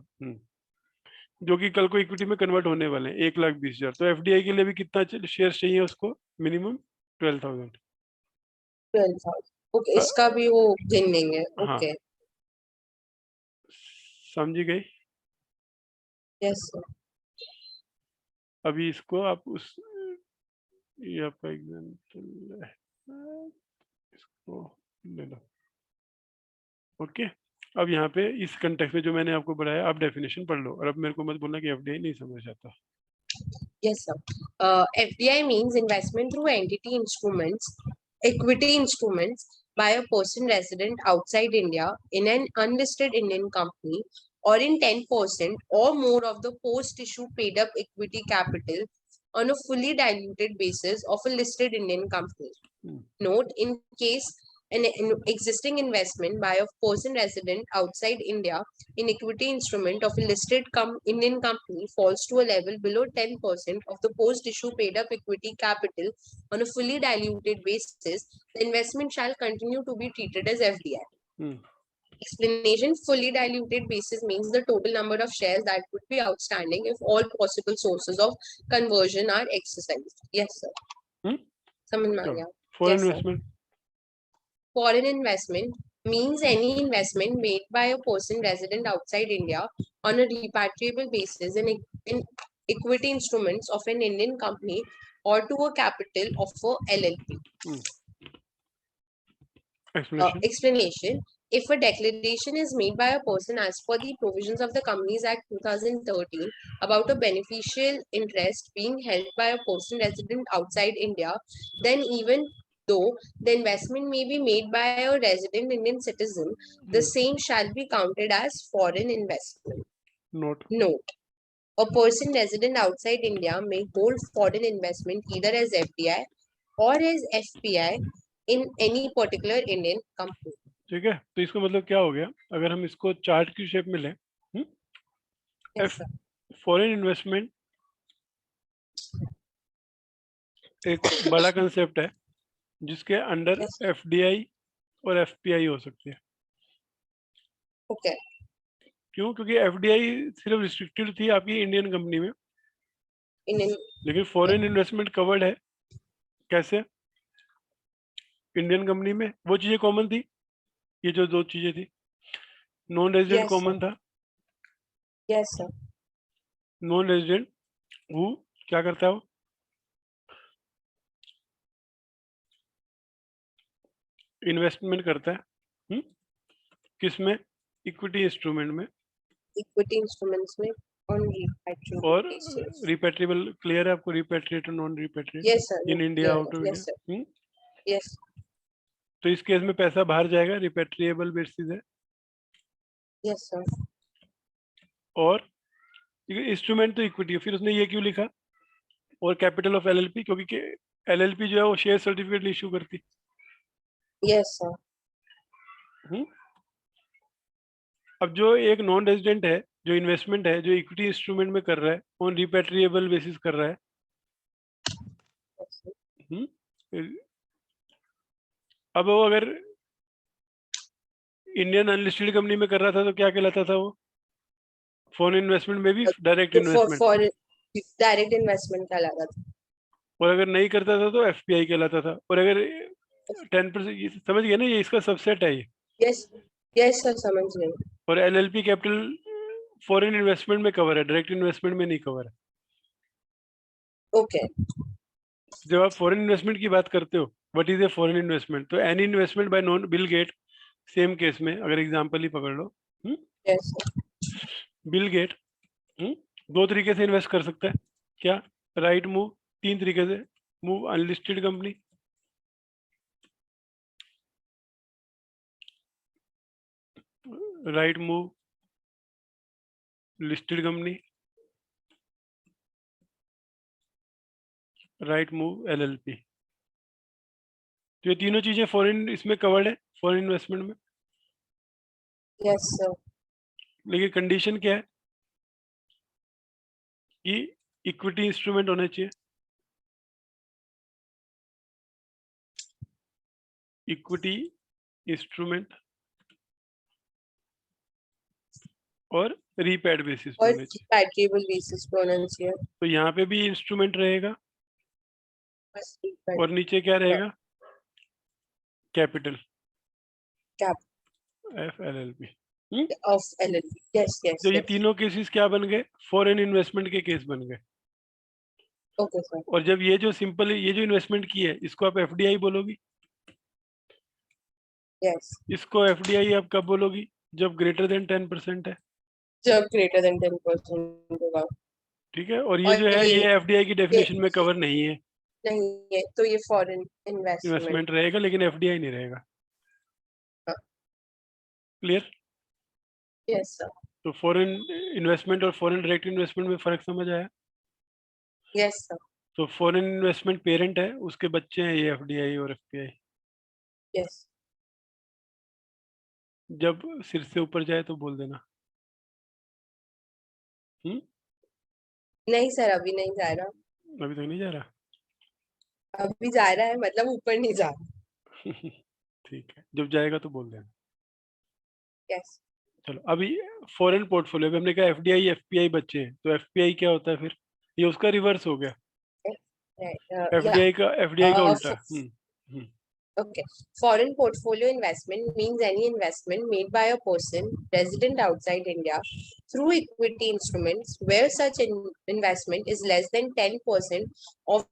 A: जो कि कल को इक्विटी में कन्वर्ट होने वाले हैं 1,20,000। तो FDI के लिए भी कितना शेयर चाहिए उसको? मिनिमम 12,000।
B: 12,000। ओके, इसका भी वो गिन लेंगे।
A: हाँ,
B: ओके।
A: समझी गई?
B: Yes sir.
A: अभी इसको आप उस, ये आपका एग्जाम्पल है, इसको ले लो, ओके। अब यहाँ पे इस कंटेक्स्ट में जो मैंने आपको बढ़ाया, आप डेफिनेशन पढ़ लो, और अब मेरे को मत बोलना कि FDI नहीं समझ आता।
B: Yes, sir. FDI means investment through entity instruments, equity instruments by a person resident outside India in an unlisted Indian company or in 10% or more of the post-issue paid-up equity capital on a fully diluted basis of a listed Indian company. Note, in case an existing investment by a person resident outside India in equity instrument of a listed Indian company falls to a level below 10% of the post-issue paid-up equity capital on a fully diluted basis, the investment shall continue to be treated as FDI. Explanation: fully diluted basis means the total number of shares that would be outstanding if all possible sources of conversion are exercised. Yes, sir. समझ में आ गया?
A: Foreign
B: Yes, sir.
A: Investment,
B: Foreign investment means any investment made by a person resident outside India on a repatriable basis in equity instruments of an Indian company or to a capital of a LLP.
A: Explanation.
B: Explanation: if a declaration is made by a person as per the provisions of the Companies Act 2013 about a beneficial interest being held by a person resident outside India, then even though the investment may be made by a resident Indian citizen, the same shall be counted as foreign investment.
A: Note.
B: Note: a person resident outside India may hold foreign investment either as FDI or as FPI in any particular Indian company.
A: ठीक है, तो इसका मतलब क्या हो गया, अगर हम इसको चार्ट की शेप में लें,
B: Yes, sir.
A: फॉरेन इन्वेस्टमेंट एक बड़ा कंसेप्ट है जिसके अंडर
B: Yes.
A: एफडीआई और एफपीआई हो सकती है.
B: Okay.
A: क्यों? क्योंकि एफडीआई सिर्फ रिस्ट्रिक्टेड थी आपकी इंडियन कंपनी में,
B: Indian.
A: लेकिन फॉरेन इन्वेस्टमेंट कवर्ड है. कैसे? इंडियन कंपनी में वो चीजें कॉमन थी, ये जो दो चीजें थी. नॉन रेजिडेंट
B: Yes,
A: कॉमन था.
B: Yes, sir.
A: नॉन रेजिडेंट वो क्या करता है, वो इन्वेस्टमेंट करता है. किसमें? इक्विटी इंस्ट्रूमेंट में.
B: Equity instruments में on repatriation
A: और
B: basis.
A: रिपेट्रिएबल क्लियर है आपको, रिपेट्रिएट और non repatriate
B: Yes, sir.
A: In India,
B: Yeah,
A: out of
B: yes, sir.
A: India.
B: Yes.
A: तो इस केस में पैसा बाहर जाएगा, रिपेट्रिएबल बेसिस है.
B: Yes, sir.
A: और इंस्ट्रूमेंट तो इक्विटी है. फिर उसने ये क्यों लिखा? और कैपिटल ऑफ एलएलपी, क्योंकि एलएलपी जो है वो शेयर सर्टिफिकेट इशू करती.
B: Yes, sir.
A: अब जो एक नॉन रेजिडेंट है, जो इन्वेस्टमेंट है, जो इक्विटी इंस्ट्रूमेंट में कर रहा है, ऑन रिपेट्रिएबल बेसिस कर रहा है.
B: Yes, sir.
A: अब वो अगर इंडियन अनलिस्टेड कंपनी में कर रहा था तो क्या कहलाता था वो? फॉरेन इन्वेस्टमेंट में भी direct
B: For
A: investment.
B: direct investment का लगा था.
A: और अगर नहीं करता था तो एफपीआई कहलाता था. और अगर 10%, समझ गए ना, ये इसका सबसेट है ये.
B: Yes, yes, sir. समझ गए.
A: और एलएलपी कैपिटल फॉरेन इन्वेस्टमेंट में कवर है, डायरेक्ट इन्वेस्टमेंट में नहीं कवर है.
B: Okay.
A: जब आप फॉरेन इन्वेस्टमेंट की बात करते हो, what is a foreign investment? तो any investment by non Bill Gate, same case में अगर एग्जांपल ही पकड़ लो,
B: Yes, sir.
A: बिल गेट दो तरीके से इन्वेस्ट कर सकता है. क्या? Right move. तीन तरीके से. Move unlisted company, right move listed company, right move LLP. तो ये तीनों चीजें फॉरेन इसमें कवर्ड है, फॉरेन इन्वेस्टमेंट में.
B: Yes, sir.
A: लेकिन कंडीशन क्या है कि इक्विटी इंस्ट्रूमेंट होना चाहिए. इक्विटी इंस्ट्रूमेंट और रीपेड बेसिस पे
B: और
A: होने चाहिए.
B: repatriable basis पे होना चाहिए.
A: तो यहाँ पे भी इंस्ट्रूमेंट रहेगा
B: बस repatriable.
A: और नीचे क्या रहेगा? Capital
B: Cap
A: F LLP.
B: of LLP. Yes, yes,
A: तो ये
B: yes.
A: तीनों केसेस क्या बन गए? फॉरेन इन्वेस्टमेंट के केस बन गए.
B: Okay, sir.
A: और जब ये जो सिंपल ये जो इन्वेस्टमेंट की है, इसको आप एफडीआई बोलोगी.
B: Yes.
A: इसको एफडीआई आप कब बोलोगी? जब ग्रेटर देन 10% है.
B: जब greater than 10% होगा.
A: ठीक है. और ये
B: और
A: जो है
B: ये
A: ये एफडीआई की डेफिनेशन में कवर नहीं है.
B: नहीं है तो ये foreign investment.
A: इन्वेस्टमेंट रहेगा लेकिन एफडीआई नहीं रहेगा.
B: हाँ.
A: क्लियर?
B: Yes, sir.
A: तो फॉरेन इन्वेस्टमेंट और फॉरेन डायरेक्ट इन्वेस्टमेंट में फर्क समझ आया?
B: Yes, sir.
A: तो फॉरेन इन्वेस्टमेंट पेरेंट है, उसके बच्चे हैं ये एफडीआई और एफपीआई.
B: Yes.
A: जब सिर से ऊपर जाए तो बोल देना.
B: नहीं सर, अभी नहीं जा रहा.
A: अभी तक नहीं जा रहा.
B: अभी जा रहा है, मतलब ऊपर नहीं जा रहा.
A: ठीक है, जब जाएगा तो बोल देना.
B: Yes.
A: चलो, अभी फॉरेन पोर्टफोलियो में हमने कहा एफडीआई एफपीआई बच्चे हैं, तो एफपीआई क्या होता है फिर? ये उसका रिवर्स हो गया.
B: Right.
A: एफडीआई का उल्टा.
B: Okay. Foreign portfolio investment means any investment made by a person resident outside India through equity instruments where such investment is less than 10% of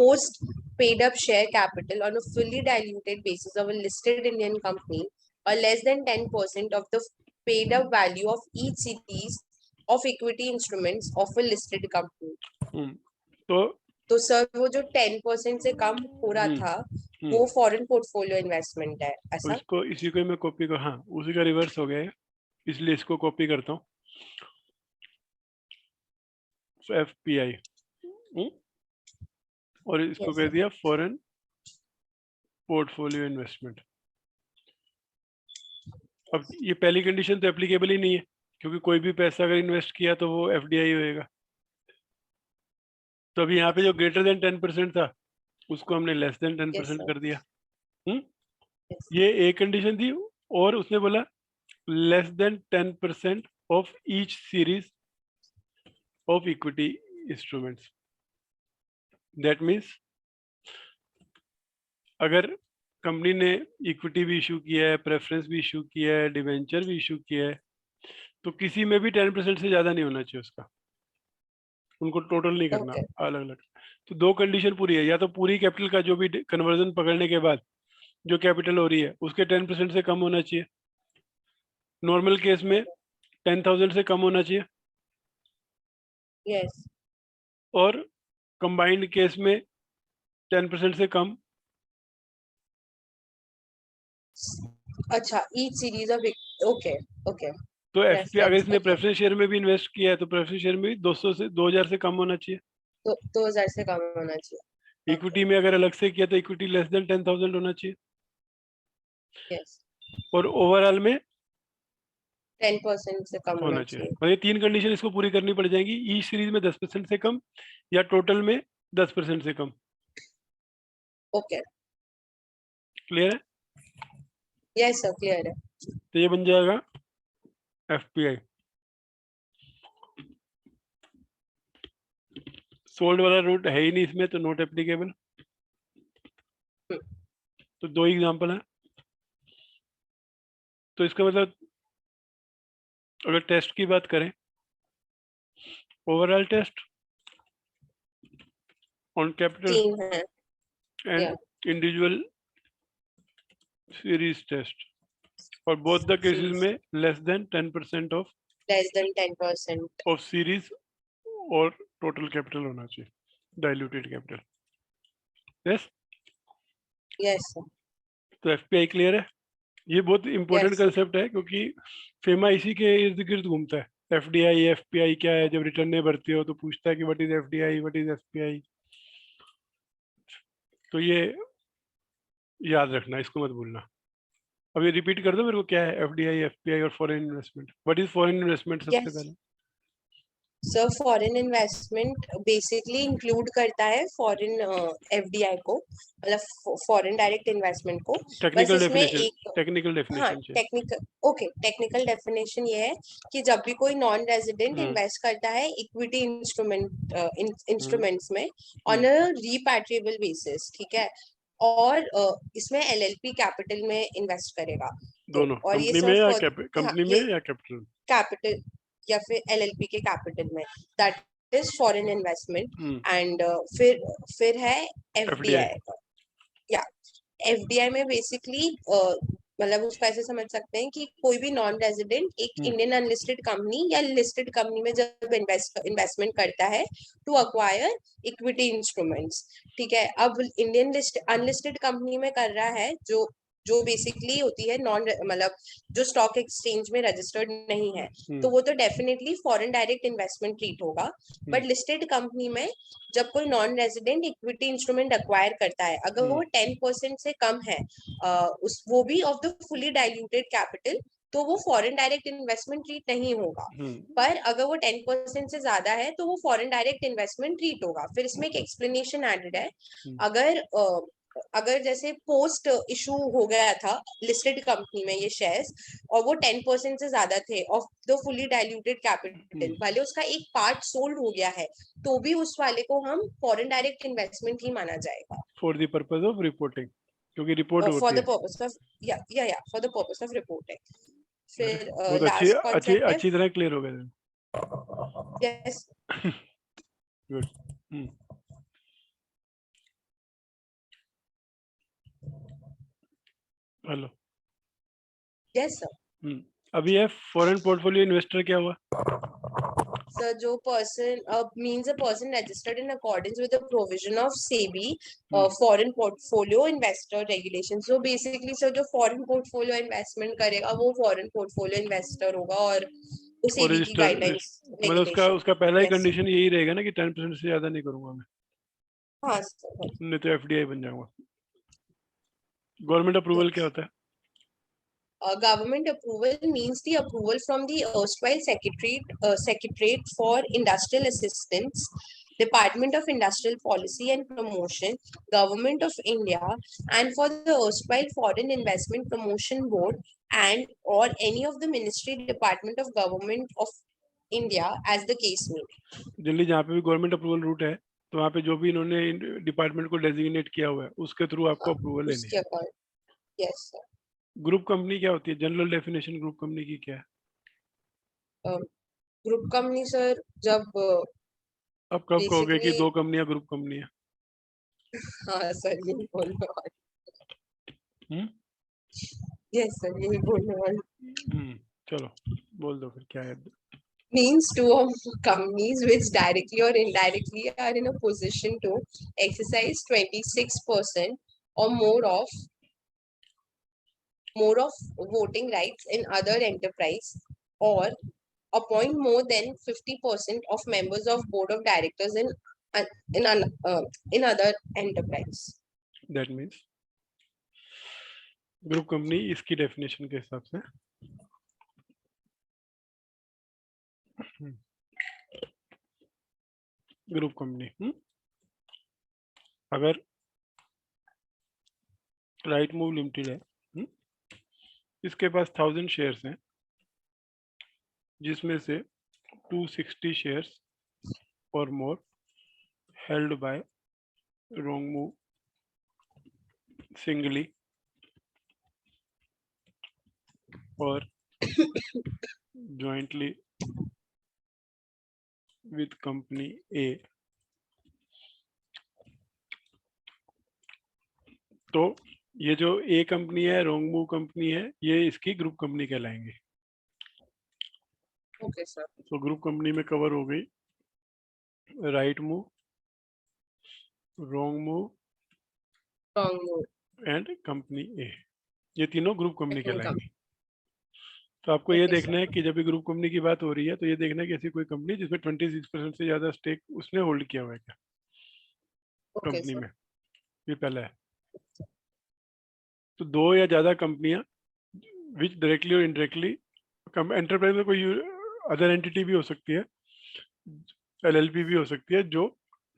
B: post paid up share capital on a fully diluted basis of a listed Indian company less than 10% of the paid up value of each series of equity instruments of a listed company. तो sir वो जो 10% से कम हो रहा था वो foreign portfolio investment है ऐसा?
A: इसको इसी को मैं कॉपी कर, हाँ उसी का रिवर्स हो गया है, इसलिए इसको कॉपी करता हूँ, FPI और इसको
B: Yes,
A: कह
B: sir.
A: दिया फॉरेन पोर्टफोलियो इन्वेस्टमेंट। अब ये पहली कंडीशन तो एप्लीकेबल ही नहीं है, क्योंकि कोई भी पैसा अगर इन्वेस्ट किया तो वो FDI होएगा। तो अभी यहाँ पे जो ग्रेटर देन 10% था उसको हमने लेस देन 10%
B: sir.
A: कर दिया।
B: Yes.
A: ये एक कंडीशन थी, और उसने बोला less than 10% of each series of equity instruments. That means अगर कंपनी ने इक्विटी भी इशू किया है, प्रेफरेंस भी इशू किया है, डिवेंचर भी इशू किया है, तो किसी में भी 10% से ज्यादा नहीं होना चाहिए उसका, उनको टोटल नहीं करना
B: Okay.
A: अलग अलग। तो दो कंडीशन पूरी है, या तो पूरी कैपिटल का जो भी कन्वर्जन पकड़ने के बाद जो कैपिटल हो रही है उसके 10% से कम होना चाहिए, नॉर्मल केस में 10,000 से कम होना चाहिए,
B: Yes.
A: और कंबाइंड केस में 10% से कम।
B: अच्छा, each series of okay, okay.
A: तो FP अगर
B: Preference,
A: इसने
B: okay.
A: प्रेफरेंस शेयर में भी इन्वेस्ट किया है तो प्रेफरेंस शेयर में भी 200 से 2000 से कम होना चाहिए।
B: तो 2000 से कम होना चाहिए।
A: इक्विटी में अगर अलग से किया तो इक्विटी लेस देन 10,000 होना चाहिए,
B: Yes.
A: और ओवरऑल में
B: 10% से कम होना
A: होना चाहिए।
B: चाहिए।
A: और ये तीन कंडीशन इसको पूरी करनी पड़ जाएंगी, ई सीरीज में 10% से कम या टोटल में 10% से कम।
B: Okay.
A: क्लियर है?
B: Yes sir, clear है।
A: तो ये बन जाएगा FPI। सोल्ड वाला रूट है ही नहीं इसमें, तो नॉट एप्लीकेबल। तो दो एग्जांपल है। तो इसका मतलब अगर टेस्ट की बात करें, ओवरऑल टेस्ट ऑन कैपिटल
B: तीन है।
A: And
B: Yeah.
A: Individual series test, और बोथ द केसेस
B: Series
A: में less than 10%
B: less than 10%.
A: Of series और टोटल कैपिटल होना चाहिए, diluted capital. Yes,
B: Yes sir.
A: तो FPI क्लियर है। ये बहुत इंपॉर्टेंट
B: Yes.
A: कंसेप्ट है, क्योंकि फेमा इसी के इर्द गिर्द घूमता है। FDI FPI क्या है, जब रिटर्न नहीं भरते हो तो पूछता है कि what is FDI, what is FPI। तो ये याद रखना, इसको मत भूलना। अब ये रिपीट कर दो मेरे को, क्या है FDI FPI और foreign investment. What is foreign investment सबसे
B: Yes.
A: पहले?
B: Sir foreign investment basically include करता है फॉरेन FDI को, मतलब फॉरेन डायरेक्ट इन्वेस्टमेंट को। बस
A: टेक्निकल
B: इसमें
A: डेफिनेशन,
B: एक,
A: टेक्निकल
B: हाँ
A: डेफिनेशन चाहिए।
B: टेक्निकल, ओके टेक्निकल डेफिनेशन ये है कि जब भी कोई नॉन रेजिडेंट
A: हम्म
B: इन्वेस्ट करता है इक्विटी इंस्ट्रूमेंट्स में ऑन
A: हम्म,
B: अ रीपैट्रिएबल बेसिस, ठीक है, और इसमें LLP कैपिटल में इन्वेस्ट करेगा। तो
A: दोनों
B: और ये
A: कंपनी में
B: सर
A: या
B: हाँ
A: कंपनी में
B: ये
A: या कैपिटल?
B: कैपिटल या फिर LLP के कैपिटल में, that is foreign investment. And फिर है
A: FDI।
B: FDI का, या FDI में बेसिकली मतलब उसको ऐसे समझ सकते हैं कि कोई भी नॉन रेजिडेंट एक इंडियन अनलिस्टेड कंपनी या लिस्टेड कंपनी में जब इन्वेस्टमेंट करता है टू अक्वायर इक्विटी इंस्ट्रूमेंट्स, ठीक है। अब इंडियन लिस्ट अनलिस्टेड कंपनी में कर रहा है जो बेसिकली होती है नॉन, मतलब जो स्टॉक एक्सचेंज में रजिस्टर्ड नहीं है, तो वो तो definitely foreign direct investment treat होगा। बट लिस्टेड कंपनी में जब कोई non resident equity instrument acquire करता है, अगर वो 10% से कम है उस वो भी of the fully diluted capital, तो वो फॉरेन डायरेक्ट इन्वेस्टमेंट ट्रीट नहीं होगा। पर अगर वो 10% से ज्यादा है तो वो फॉरेन डायरेक्ट इन्वेस्टमेंट ट्रीट होगा। फिर इसमें एक एक्सप्लेनेशन एडेड है, अगर अगर जैसे पोस्ट इशू हो गया था लिस्टेड कंपनी में ये शेयर्स, और वो 10% से ज्यादा थे of the fully diluted capital, भले उसका एक पार्ट सोल्ड हो गया है, तो भी उस वाले को हम फॉरेन डायरेक्ट इन्वेस्टमेंट ही माना जाएगा
A: for the purpose of reporting, क्योंकि रिपोर्ट
B: फॉर
A: होती
B: द
A: है।
B: पर्पस ऑफ या for the purpose of reporting.
A: अरे
B: फिर
A: बहुत अच्छी
B: लास्ट
A: अच्छी
B: कॉन्सेप्ट है,
A: अच्छी तरह क्लियर हो गया।
B: Yes
A: good. Hello.
B: Yes, sir.
A: अभी ये फॉरेन पोर्टफोलियो इन्वेस्टर क्या हुआ?
B: Sir, जो person means a person registered in accordance with the provision of SEBI, foreign portfolio investor regulations. So basically, sir, जो foreign portfolio investment करेगा वो foreign portfolio investor होगा और वो
A: और
B: SEBI की
A: रजिस्टर
B: guidelines
A: मतलब
B: regulation.
A: उसका पहला ही
B: Yes, sir.
A: कंडीशन यही रहेगा ना कि 10% से ज्यादा नहीं करूंगा मैं,
B: हाँ sir.
A: नहीं तो एफडीआई बन जाऊंगा। गवर्नमेंट अप्रूवल क्या
B: Yes.
A: होता है?
B: Government approval means the approval from the erstwhile Secretariat for Industrial Assistance, Department of Industrial Policy and Promotion, Government of India, and for the erstwhile Foreign Investment Promotion Board and or any of the Ministry Department of Government of India as the case may be.
A: Delhi जहाँ पे भी government approval root है तो वहाँ पे जो भी इन्होंने डिपार्टमेंट को डेजिग्नेट किया हुआ है उसके थ्रू आपको अप्रूवल लेनी
B: उसके
A: है।
B: According, yes sir.
A: Group company क्या होती है? जनरल डेफिनेशन ग्रुप कंपनी की क्या है?
B: ग्रुप कंपनी सर जब
A: अब कब कहोगे कि
B: basically,
A: 2 कंपनियां ग्रुप कंपनी है?
B: हाँ सर यही बोलने वाली,
A: हम्म
B: yes sir यही बोलने वाली.
A: चलो बोल दो फिर क्या है।
B: Means two of companies which directly or indirectly are in a position to exercise 26% or more of voting rights in other enterprise or appoint more than 50% of members of board of directors in other enterprise.
A: That means group company इसकी definition के हिसाब से group company अगर right move limited है, इसके पास 1000 shares हैं जिसमें से 260 शेयर्स और more held by wrong move singly और jointly with company A, तो ये जो ए कंपनी है, रॉन्ग मूव कंपनी है, ये इसकी ग्रुप कंपनी कहलाएंगे।
B: Okay sir.
A: तो ग्रुप कंपनी में कवर हो गई right move, wrong move
B: Wrong move.
A: And company A, ये तीनों ग्रुप कंपनी
B: Second
A: कहलाएंगी। तो आपको ये
B: Okay,
A: देखना है कि जब भी ग्रुप कंपनी की बात हो रही है तो ये देखना है कि ऐसी कोई कंपनी जिसमें 26% से ज्यादा स्टेक उसने होल्ड किया हुआ है क्या
B: Okay
A: कंपनी
B: sir.
A: में, ये पहला है। तो 2 या ज्यादा कंपनियां विच डायरेक्टली और इनडायरेक्टली, एंटरप्राइज में कोई अदर एंटिटी भी हो सकती है, एलएलपी भी हो सकती है जो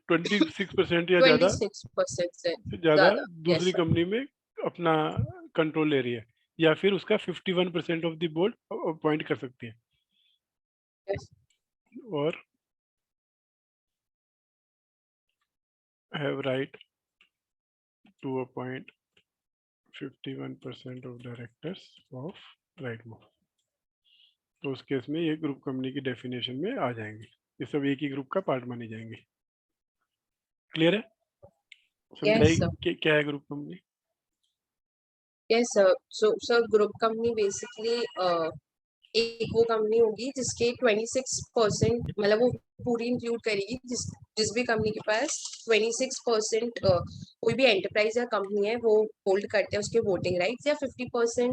A: 26% या ज्यादा
B: 26% से
A: ज्यादा
B: ज्यादा. Yes
A: दूसरी
B: sir.
A: कंपनी में अपना कंट्रोल ले रही है, या फिर उसका 51% ऑफ द बोर्ड अपॉइंट कर सकती है।
B: Yes.
A: और have right to appoint 51% of directors of Rightmove। तो उस केस में ये ग्रुप कंपनी की डेफिनेशन में आ जाएंगे, ये सब एक ही ग्रुप का पार्ट मानी जाएंगे। क्लियर है? समझाइए
B: Yes sir.
A: क्या है group company?
B: Yes sir. So group company basically एक वो कंपनी होगी जिसके 26% मतलब वो पूरी इंक्लूड करेगी जिस भी कंपनी के पास 26% कोई भी एंटरप्राइज या कंपनी है वो होल्ड करते हैं उसके वोटिंग राइट्स, या 50%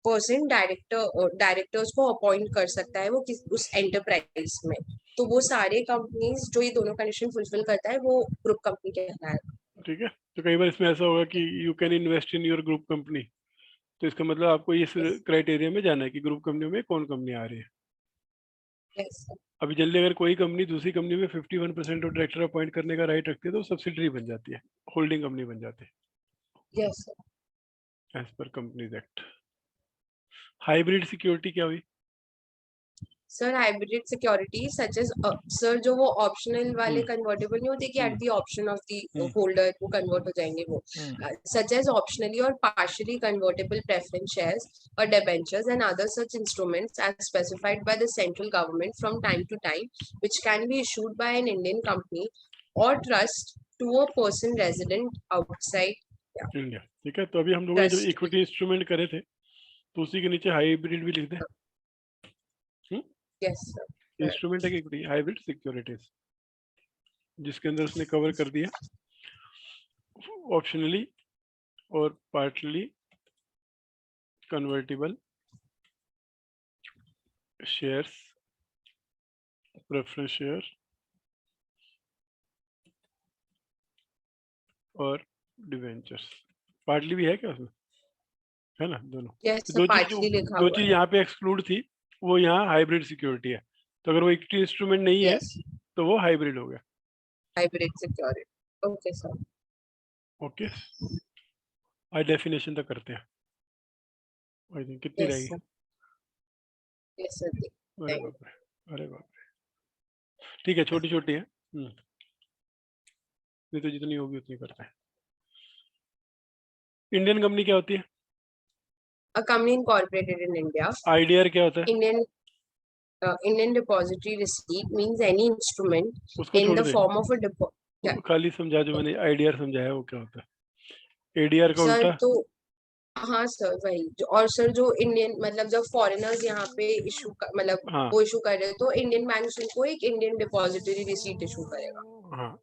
B: पर्सन डायरेक्टर्स को अपॉइंट कर सकता है वो उस एंटरप्राइज में। तो वो सारे कंपनीज जो ये दोनों कंडीशन फुलफिल करता है वो ग्रुप कंपनी कहलाता है।
A: ठीक है, तो कई बार इसमें ऐसा होगा कि you can invest in your group company, तो इसका मतलब आपको इस क्राइटेरिया में जाना है कि ग्रुप कंपनी में कौन कंपनी आ रही है।
B: Yes, sir.
A: अभी जल्दी अगर कोई कंपनी दूसरी कंपनी में 51% ऑफ डायरेक्टर अपॉइंट करने का राइट रखती है तो सब्सिडरी बन जाती है, होल्डिंग कंपनी बन जाती है
B: Yes, sir.
A: एज पर कंपनीज एक्ट। हाइब्रिड सिक्योरिटी क्या हुई?
B: Sir hybrid security such as sir जो वो ऑप्शनल वाले कन्वर्टेबल नहीं होते कि at the option of the holder वो कन्वर्ट हो जाएंगे वो, सच एज ऑप्शनली और पार्शियली कन्वर्टेबल प्रेफरेंस शेयर्स और debentures and other such instruments as specified by the central government from time to time which can be issued by an Indian company or trust to a person resident outside
A: India. ठीक है, तो अभी हम लोगों ने जो
B: Trust.
A: Equity instrument करे थे तो उसी के नीचे हाइब्रिड भी लिख दे।
B: Yes, sir. Correct.
A: इंस्ट्रूमेंट है कि इक्विटी, हाइब्रिड सिक्योरिटीज, जिसके अंदर उसने कवर कर दिया ऑप्शनली और partly convertible shares, preference share और डिवेंचर्स। पार्टली भी है क्या उसमें? है ना, दोनों।
B: Yes,
A: तो
B: sir. Partly लिखा
A: दो
B: हुआ
A: चीज
B: है.
A: यहाँ पे एक्सक्लूड थी, वो यहाँ हाइब्रिड सिक्योरिटी है। तो अगर वो इक्विटी इंस्ट्रूमेंट नहीं है
B: Yes.
A: तो वो हाइब्रिड हो गया।
B: Hybrid security. Okay, sir.
A: Okay, आज डेफिनेशन तक करते हैं। आई थिंक कितनी
B: Yes,
A: रहेगी?
B: sir. Yes, sir.
A: अरे
B: Thank
A: बाप रे, अरे बाप रे। ठीक है, छोटी छोटी है, नहीं तो जितनी होगी उतनी करते हैं। इंडियन कंपनी क्या होती है?
B: A company incorporated in India.
A: IDR क्या होता है?
B: Indian depository receipt means any instrument
A: उसको
B: in
A: छोड़
B: the
A: they,
B: form of a deposit.
A: वो खाली समझा, जो मैंने आईडीआर समझाया वो क्या होता है? एडीआर का
B: सर
A: उल्टा?
B: तो हाँ सर वही और सर जो इंडियन मतलब जब फॉरेनर्स यहाँ पे इशू मतलब
A: हाँ
B: वो इशू कर रहे हैं तो इंडियन बैंक्स उनको एक इंडियन डिपॉजिटरी रिसीट इशू करेगा.
A: हाँ,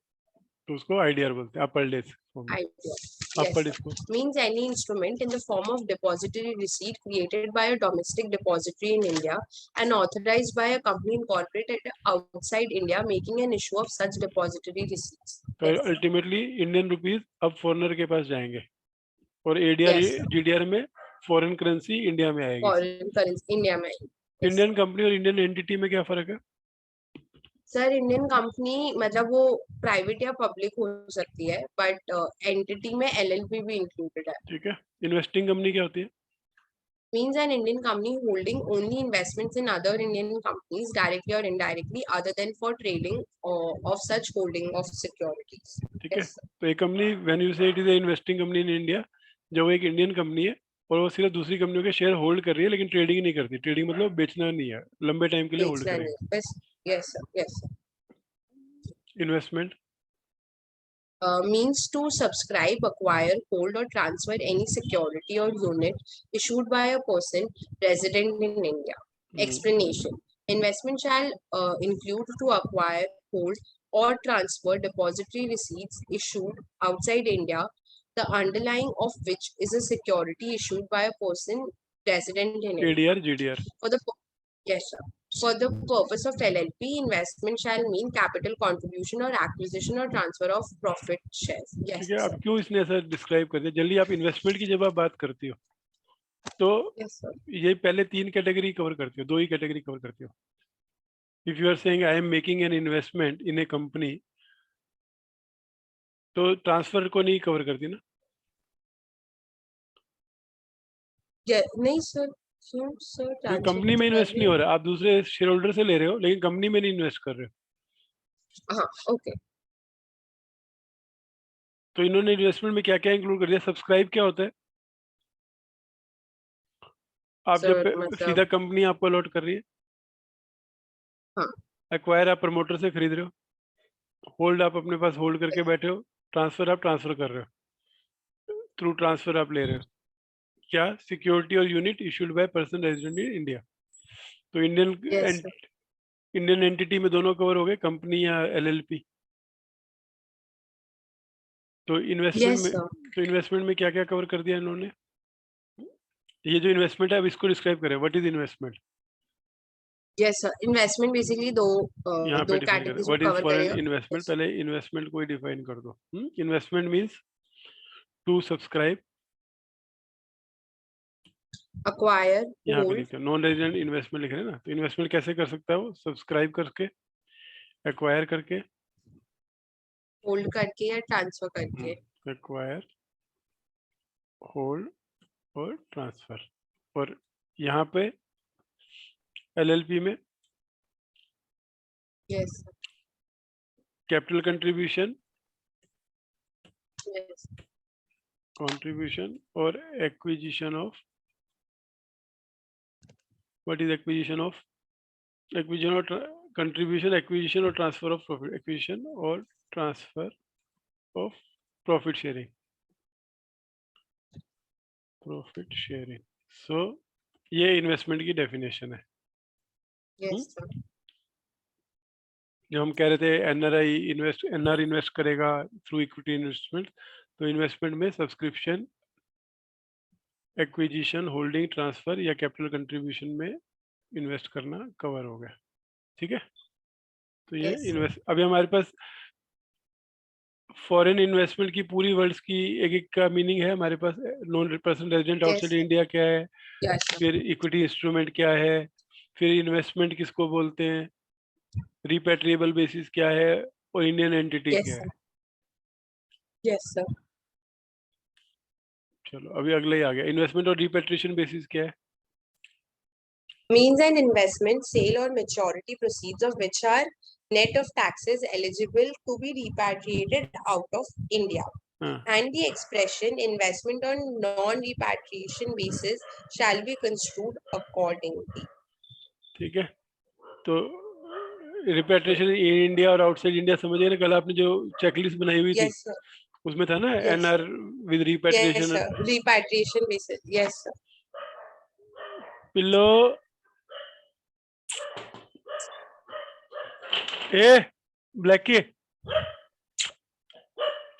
A: तो उसको आईडीआर बोलते हैं, अपर डेस्क फॉर्म में।
B: IPO.
A: अब
B: Yes,
A: पढ़
B: sir.
A: इसको।
B: Means any instrument in the form of depository receipt created by a domestic depository in India and authorized by a company incorporated outside India making an issue of such depository receipts.
A: तो
B: Yes, sir.
A: Ultimately Indian rupees अब foreigner के पास जाएंगे और ADR
B: Yes, sir.
A: GDR में foreign currency India में आएगी।
B: Foreign currency India में. Yes,
A: Indian company और इंडियन एंटिटी में क्या फर्क है?
B: सर इंडियन कंपनी मतलब वो प्राइवेट या पब्लिक हो सकती है बट एंटिटी में LLP भी इंक्लूडेड है.
A: ठीक है, इन्वेस्टिंग कंपनी क्या होती है?
B: Means an Indian company holding only investments in other Indian companies directly or indirectly other than for trading of such holding of securities.
A: ठीक है,
B: Yes, sir.
A: तो एक कंपनी, व्हेन यू से it is a investing company in India, जब वो एक Indian company है और वो सिर्फ दूसरी कंपनियों के शेयर होल्ड कर रही है लेकिन ट्रेडिंग नहीं करती। ट्रेडिंग मतलब बेचना नहीं है, लंबे टाइम के लिए होल्ड
B: बेचना
A: करेगी।
B: नहीं. Yes, yes, sir. Yes, sir.
A: Investment?
B: Means to subscribe, acquire, hold, or transfer any security or unit issued by a person resident in India. Explanation. Investment shall include to acquire, hold, or transfer depository receipts issued outside India, the underlying of which is a security issued by a person resident in India.
A: ADR GDR?
B: For the yes, sir. For the purpose of LLP, investment shall mean capital contribution or acquisition or transfer of profit shares. Yes,
A: ठीक है,
B: sir.
A: अब क्यों इसने ऐसा describe कर दिया? जल्दी, आप इन्वेस्टमेंट की जब आप बात करती हो तो
B: Yes, sir.
A: ये पहले 3 कैटेगरी कवर करती हो, 2 ही कैटेगरी कवर करती हो। If you are saying I am making an investment in a company, तो ट्रांसफर को नहीं कवर करती ना?
B: Yeah, नहीं sir. क्यों sir?
A: क्योंकि
B: Transfer
A: कंपनी
B: तो
A: में
B: कर
A: इन्वेस्ट
B: रही
A: नहीं
B: हूँ.
A: हो रहा, आप दूसरे शेयर होल्डर से ले रहे हो लेकिन कंपनी में नहीं इन्वेस्ट कर रहे हो।
B: हाँ, okay.
A: तो इन्होंने इन्वेस्टमेंट में क्या क्या इंक्लूड कर दिया? सब्सक्राइब क्या होता है? आप
B: Sir,
A: जब
B: मतलब
A: सीधा कंपनी आपको अलॉट कर रही है।
B: हाँ.
A: एक्वायर आप प्रमोटर से खरीद रहे हो, होल्ड आप अपने पास होल्ड करके बैठे हो, ट्रांसफर आप ट्रांसफर कर रहे हो, थ्रू ट्रांसफर आप ले रहे हो। क्या? सिक्योरिटी और unit issued by person resident in India. तो
B: Yes, sir.
A: इंडियन एंटिटी में दोनों कवर हो गए, कंपनी या एलएलपी। तो
B: Yes, sir.
A: इन्वेस्टमेंट में क्या क्या कवर कर दिया इन्होंने? ये जो इन्वेस्टमेंट है अब इसको डिस्क्राइब करें, what is investment?
B: Yes, sir. Investment basically दो
A: यहाँ पे
B: दो
A: डिफाइन करें,
B: categories में
A: व्हाट इज
B: cover
A: फॉरेन
B: करेगा.
A: इन्वेस्टमेंट।
B: Yes.
A: पहले इन्वेस्टमेंट को ही डिफाइन कर दो। Investment means to subscribe,
B: Acquire,
A: यहाँ पे
B: hold,
A: लिखते हैं नॉन रेजिडेंट इन्वेस्टमेंट लिख रहे हैं ना, तो इन्वेस्टमेंट कैसे कर सकता है वो? सब्सक्राइब करके, एक्वायर करके,
B: hold करके या transfer करके.
A: एक्वायर, होल्ड और ट्रांसफर। और यहाँ पे एलएलपी में
B: Yes, sir.
A: Capital contribution,
B: Yes.
A: Contribution और acquisition of, what is acquisition of? Acquisition और कंट्रीब्यूशन, एक्विजिशन और ट्रांसफर ऑफ प्रॉफिट, एक्विजिशन और transfer of profit sharing. Profit sharing. So ये इन्वेस्टमेंट की डेफिनेशन है।
B: Yes, sir.
A: जो हम कह रहे थे एनआर इन्वेस्ट करेगा थ्रू इक्विटी इन्वेस्टमेंट, तो इन्वेस्टमेंट में सब्सक्रिप्शन, एक्विजिशन, होल्डिंग, ट्रांसफर या कैपिटल कंट्रीब्यूशन में इन्वेस्ट करना कवर हो गया। ठीक है, तो ये
B: Yes, sir.
A: इन्वेस्ट, अभी हमारे पास फॉरेन इन्वेस्टमेंट की पूरी वर्ड्स की एक एक का मीनिंग है हमारे पास। Non person resident
B: Yes,
A: outside
B: sir.
A: India क्या है,
B: Yes, sir.
A: फिर इक्विटी इंस्ट्रूमेंट क्या है, फिर इन्वेस्टमेंट किसको बोलते हैं, रिपेट्रिएबल बेसिस क्या है, और इंडियन एंटिटी
B: Yes,
A: क्या
B: sir.
A: है।
B: Yes, sir.
A: चलो अभी अगला ही आ गया, इन्वेस्टमेंट और रिपेट्रिएशन बेसिस क्या है।
B: Means an investment, sale or maturity proceeds of which are net of taxes eligible to be repatriated out of India.
A: हाँ,
B: And the expression investment on non-repatriation basis shall be construed accordingly.
A: ठीक है, तो repatriation in India और outside India समझिए ना, कल आपने जो चेकलिस्ट बनाई हुई थी
B: Yes, sir.
A: उसमें था ना
B: Yes.
A: NR with
B: Yes,
A: repatriation.
B: sir. Repatriation basis. Yes, sir.
A: पिल्लो ए ब्लैकी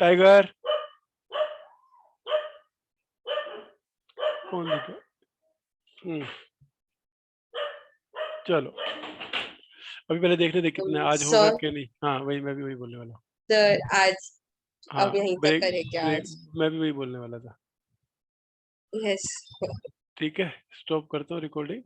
A: टाइगर कौन दिखा। चलो अभी पहले देखने दे कितना आज होगा
B: Sir,
A: कि नहीं। हाँ वही, मैं भी वही बोलने वाला हूँ।
B: sir, आज
A: हाँ
B: अब यहीं तक
A: ब्रेक
B: करेंगे
A: ब्रेक,
B: आज.
A: मैं भी वही बोलने वाला था।
B: Yes.
A: ठीक है, स्टॉप करता हूँ रिकॉर्डिंग।